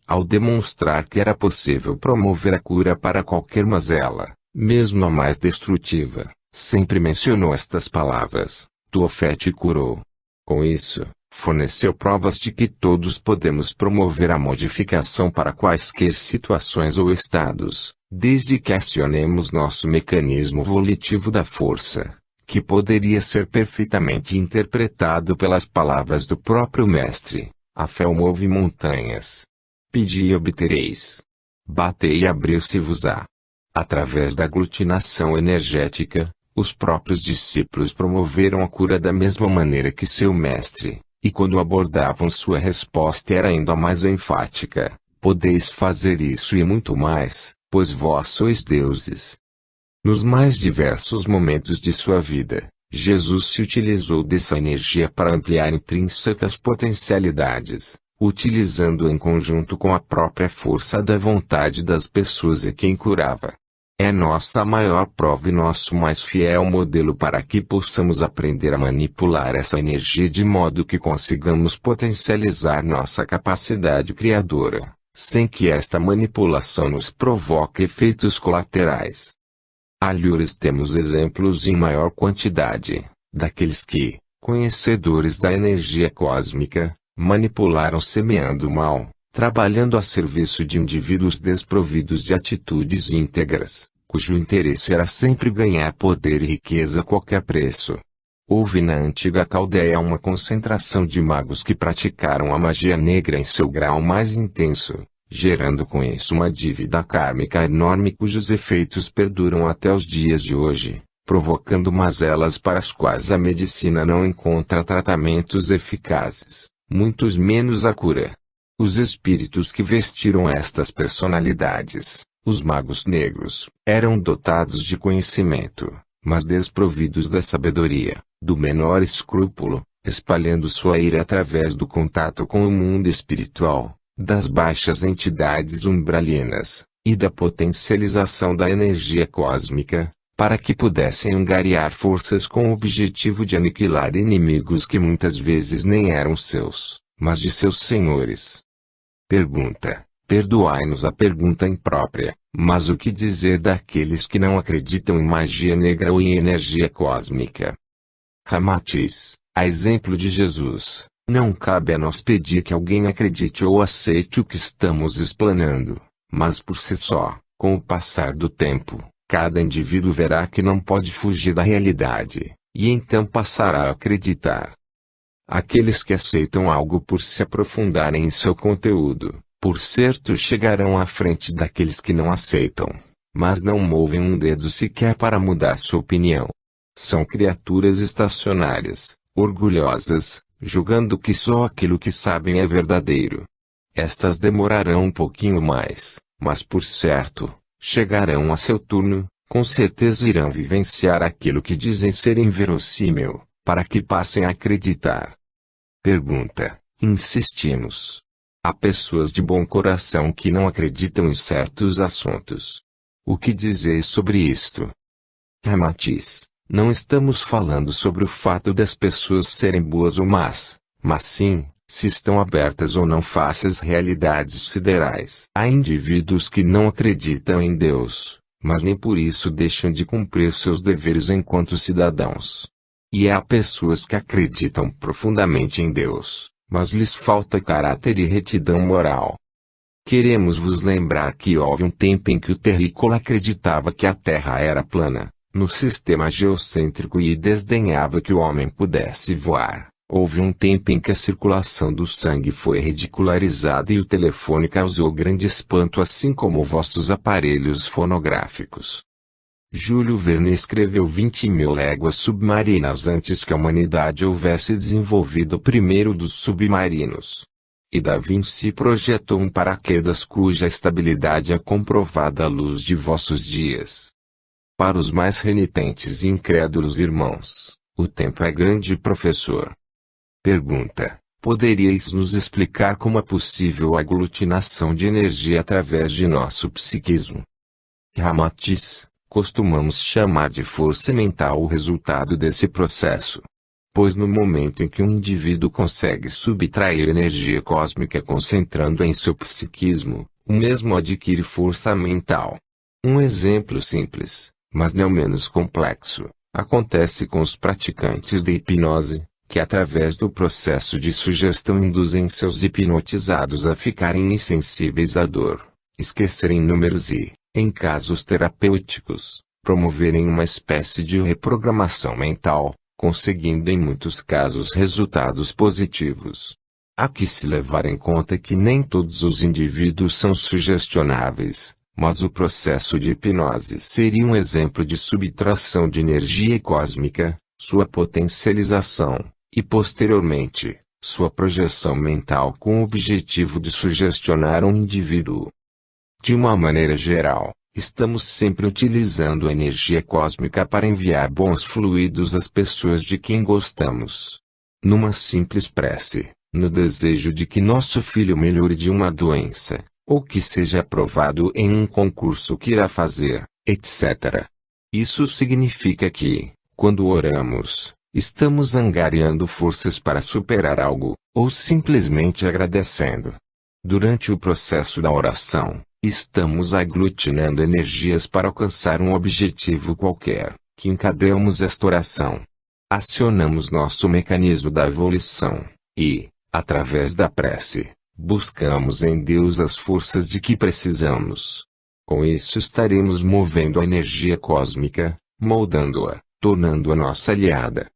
Ao demonstrar que era possível promover a cura para qualquer mazela, mesmo a mais destrutiva, sempre mencionou estas palavras: tua fé te curou. Com isso, forneceu provas de que todos podemos promover a modificação para quaisquer situações ou estados, desde que acionemos nosso mecanismo volitivo da força, que poderia ser perfeitamente interpretado pelas palavras do próprio Mestre: a fé move montanhas. Pedi e obtereis. Batei e abrir-se-vos-á. Através da aglutinação energética, os próprios discípulos promoveram a cura da mesma maneira que seu mestre, e quando abordavam sua resposta era ainda mais enfática: podeis fazer isso e muito mais, pois vós sois deuses. Nos mais diversos momentos de sua vida, Jesus se utilizou dessa energia para ampliar intrínsecas potencialidades, utilizando-a em conjunto com a própria força da vontade das pessoas a quem curava. É nossa maior prova e nosso mais fiel modelo para que possamos aprender a manipular essa energia de modo que consigamos potencializar nossa capacidade criadora, sem que esta manipulação nos provoque efeitos colaterais. Alhures temos exemplos em maior quantidade, daqueles que, conhecedores da energia cósmica, manipularam semeando o mal, trabalhando a serviço de indivíduos desprovidos de atitudes íntegras, cujo interesse era sempre ganhar poder e riqueza a qualquer preço. Houve na antiga Caldeia uma concentração de magos que praticaram a magia negra em seu grau mais intenso, gerando com isso uma dívida kármica enorme cujos efeitos perduram até os dias de hoje, provocando mazelas para as quais a medicina não encontra tratamentos eficazes, muitos menos a cura. Os espíritos que vestiram estas personalidades, os magos negros, eram dotados de conhecimento, mas desprovidos da sabedoria, do menor escrúpulo, espalhando sua ira através do contato com o mundo espiritual, das baixas entidades umbralinas, e da potencialização da energia cósmica, para que pudessem angariar forças com o objetivo de aniquilar inimigos que muitas vezes nem eram seus, mas de seus senhores. Pergunta: perdoai-nos a pergunta imprópria, mas o que dizer daqueles que não acreditam em magia negra ou em energia cósmica? Ramatiz, a exemplo de Jesus, não cabe a nós pedir que alguém acredite ou aceite o que estamos explanando, mas por si só, com o passar do tempo, cada indivíduo verá que não pode fugir da realidade, e então passará a acreditar. Aqueles que aceitam algo por se aprofundarem em seu conteúdo, por certo chegarão à frente daqueles que não aceitam, mas não movem um dedo sequer para mudar sua opinião. São criaturas estacionárias, orgulhosas, julgando que só aquilo que sabem é verdadeiro. Estas demorarão um pouquinho mais, mas por certo, chegarão a seu turno, com certeza irão vivenciar aquilo que dizem ser inverossímil, para que passem a acreditar. Pergunta: insistimos. Há pessoas de bom coração que não acreditam em certos assuntos. O que dizeis sobre isto? Ramatiz: não estamos falando sobre o fato das pessoas serem boas ou más, mas sim, se estão abertas ou não face às realidades siderais. Há indivíduos que não acreditam em Deus, mas nem por isso deixam de cumprir seus deveres enquanto cidadãos. E há pessoas que acreditam profundamente em Deus, mas lhes falta caráter e retidão moral. Queremos vos lembrar que houve um tempo em que o terrícola acreditava que a Terra era plana, no sistema geocêntrico, e desdenhava que o homem pudesse voar. Houve um tempo em que a circulação do sangue foi ridicularizada e o telefone causou grande espanto, assim como vossos aparelhos fonográficos. Júlio Verne escreveu 20.000 léguas submarinas antes que a humanidade houvesse desenvolvido o primeiro dos submarinos. E Da Vinci projetou um paraquedas cuja estabilidade é comprovada à luz de vossos dias. Para os mais renitentes e incrédulos irmãos, o tempo é grande professor. Pergunta: poderíeis nos explicar como é possível a aglutinação de energia através de nosso psiquismo? Ramatiz: costumamos chamar de força mental o resultado desse processo. Pois no momento em que um indivíduo consegue subtrair energia cósmica concentrando em seu psiquismo, o mesmo adquire força mental. Um exemplo simples, mas não menos complexo, acontece com os praticantes de hipnose, que através do processo de sugestão induzem seus hipnotizados a ficarem insensíveis à dor, esquecerem números e, em casos terapêuticos, promoverem uma espécie de reprogramação mental, conseguindo em muitos casos resultados positivos. Há que se levar em conta que nem todos os indivíduos são sugestionáveis, mas o processo de hipnose seria um exemplo de subtração de energia cósmica, sua potencialização, e posteriormente, sua projeção mental com o objetivo de sugestionar um indivíduo. De uma maneira geral, estamos sempre utilizando a energia cósmica para enviar bons fluidos às pessoas de quem gostamos. Numa simples prece, no desejo de que nosso filho melhore de uma doença, ou que seja aprovado em um concurso que irá fazer, etc. Isso significa que, quando oramos, estamos angariando forças para superar algo, ou simplesmente agradecendo. Durante o processo da oração, estamos aglutinando energias para alcançar um objetivo qualquer, que encadeamos esta oração. Acionamos nosso mecanismo da evolução, e, através da prece, buscamos em Deus as forças de que precisamos. Com isso estaremos movendo a energia cósmica, moldando-a, tornando-a nossa aliada.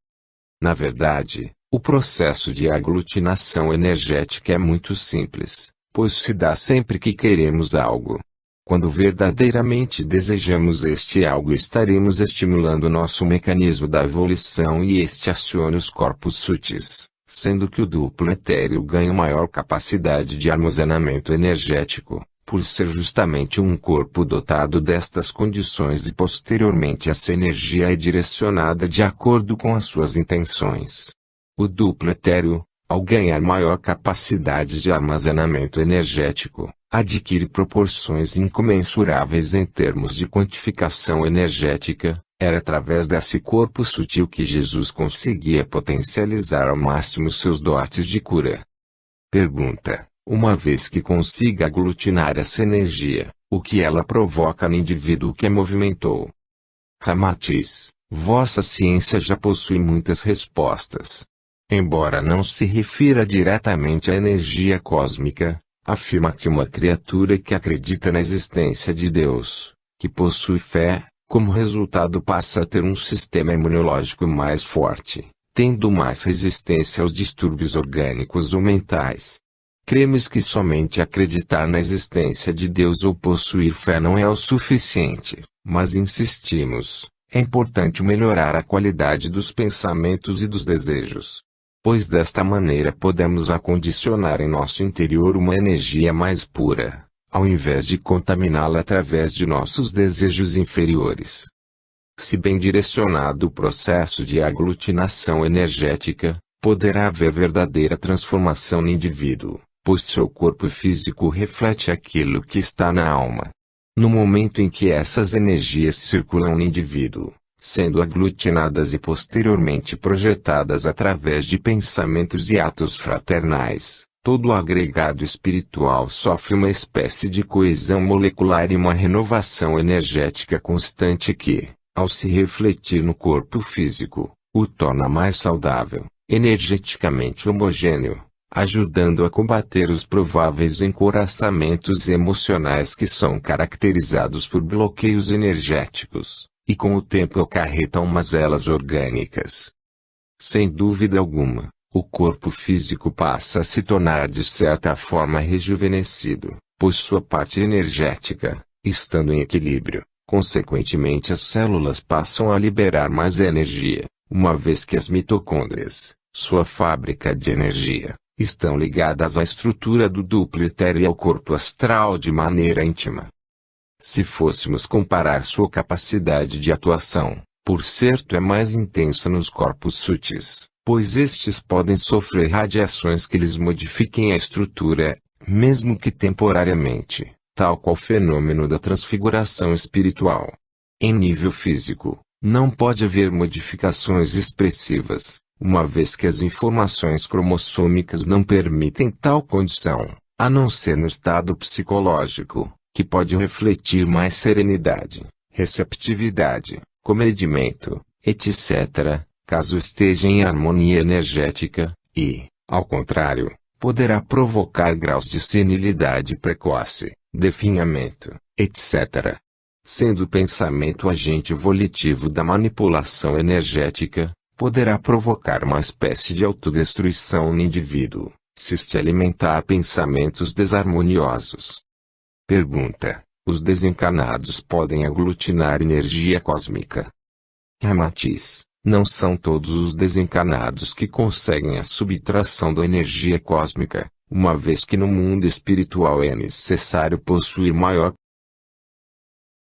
Na verdade, o processo de aglutinação energética é muito simples, pois se dá sempre que queremos algo. Quando verdadeiramente desejamos este algo, estaremos estimulando nosso mecanismo da evolução e este aciona os corpos sutis, sendo que o duplo etéreo ganha maior capacidade de armazenamento energético, por ser justamente um corpo dotado destas condições, e posteriormente essa energia é direcionada de acordo com as suas intenções. O duplo etéreo, ao ganhar maior capacidade de armazenamento energético, adquire proporções incomensuráveis em termos de quantificação energética. Era através desse corpo sutil que Jesus conseguia potencializar ao máximo seus dotes de cura. Pergunta: uma vez que consiga aglutinar essa energia, o que ela provoca no indivíduo que a movimentou? Ramatiz: vossa ciência já possui muitas respostas. Embora não se refira diretamente à energia cósmica, afirma que uma criatura que acredita na existência de Deus, que possui fé, como resultado passa a ter um sistema imunológico mais forte, tendo mais resistência aos distúrbios orgânicos ou mentais. Cremos que somente acreditar na existência de Deus ou possuir fé não é o suficiente, mas insistimos, é importante melhorar a qualidade dos pensamentos e dos desejos. Pois desta maneira podemos acondicionar em nosso interior uma energia mais pura, ao invés de contaminá-la através de nossos desejos inferiores. Se bem direcionado o processo de aglutinação energética, poderá haver verdadeira transformação no indivíduo, pois seu corpo físico reflete aquilo que está na alma. No momento em que essas energias circulam no indivíduo, sendo aglutinadas e posteriormente projetadas através de pensamentos e atos fraternais, todo o agregado espiritual sofre uma espécie de coesão molecular e uma renovação energética constante que, ao se refletir no corpo físico, o torna mais saudável, energeticamente homogêneo, ajudando a combater os prováveis encouraçamentos emocionais que são caracterizados por bloqueios energéticos, e com o tempo acarretam mazelas orgânicas. Sem dúvida alguma, o corpo físico passa a se tornar de certa forma rejuvenescido, pois sua parte energética, estando em equilíbrio, consequentemente as células passam a liberar mais energia, uma vez que as mitocôndrias, sua fábrica de energia, estão ligadas à estrutura do duplo etéreo e ao corpo astral de maneira íntima. Se fôssemos comparar sua capacidade de atuação, por certo é mais intensa nos corpos sutis, pois estes podem sofrer radiações que lhes modifiquem a estrutura, mesmo que temporariamente, tal qual o fenômeno da transfiguração espiritual. Em nível físico, não pode haver modificações expressivas, uma vez que as informações cromossômicas não permitem tal condição, a não ser no estado psicológico, que pode refletir mais serenidade, receptividade, comedimento, etc., caso esteja em harmonia energética, e, ao contrário, poderá provocar graus de senilidade precoce, definhamento, etc. Sendo o pensamento agente volitivo da manipulação energética, poderá provocar uma espécie de autodestruição no indivíduo, se este alimentar pensamentos desarmoniosos. Pergunta: os desencarnados podem aglutinar energia cósmica? Ramatiz: não são todos os desencarnados que conseguem a subtração da energia cósmica, uma vez que no mundo espiritual é necessário possuir maior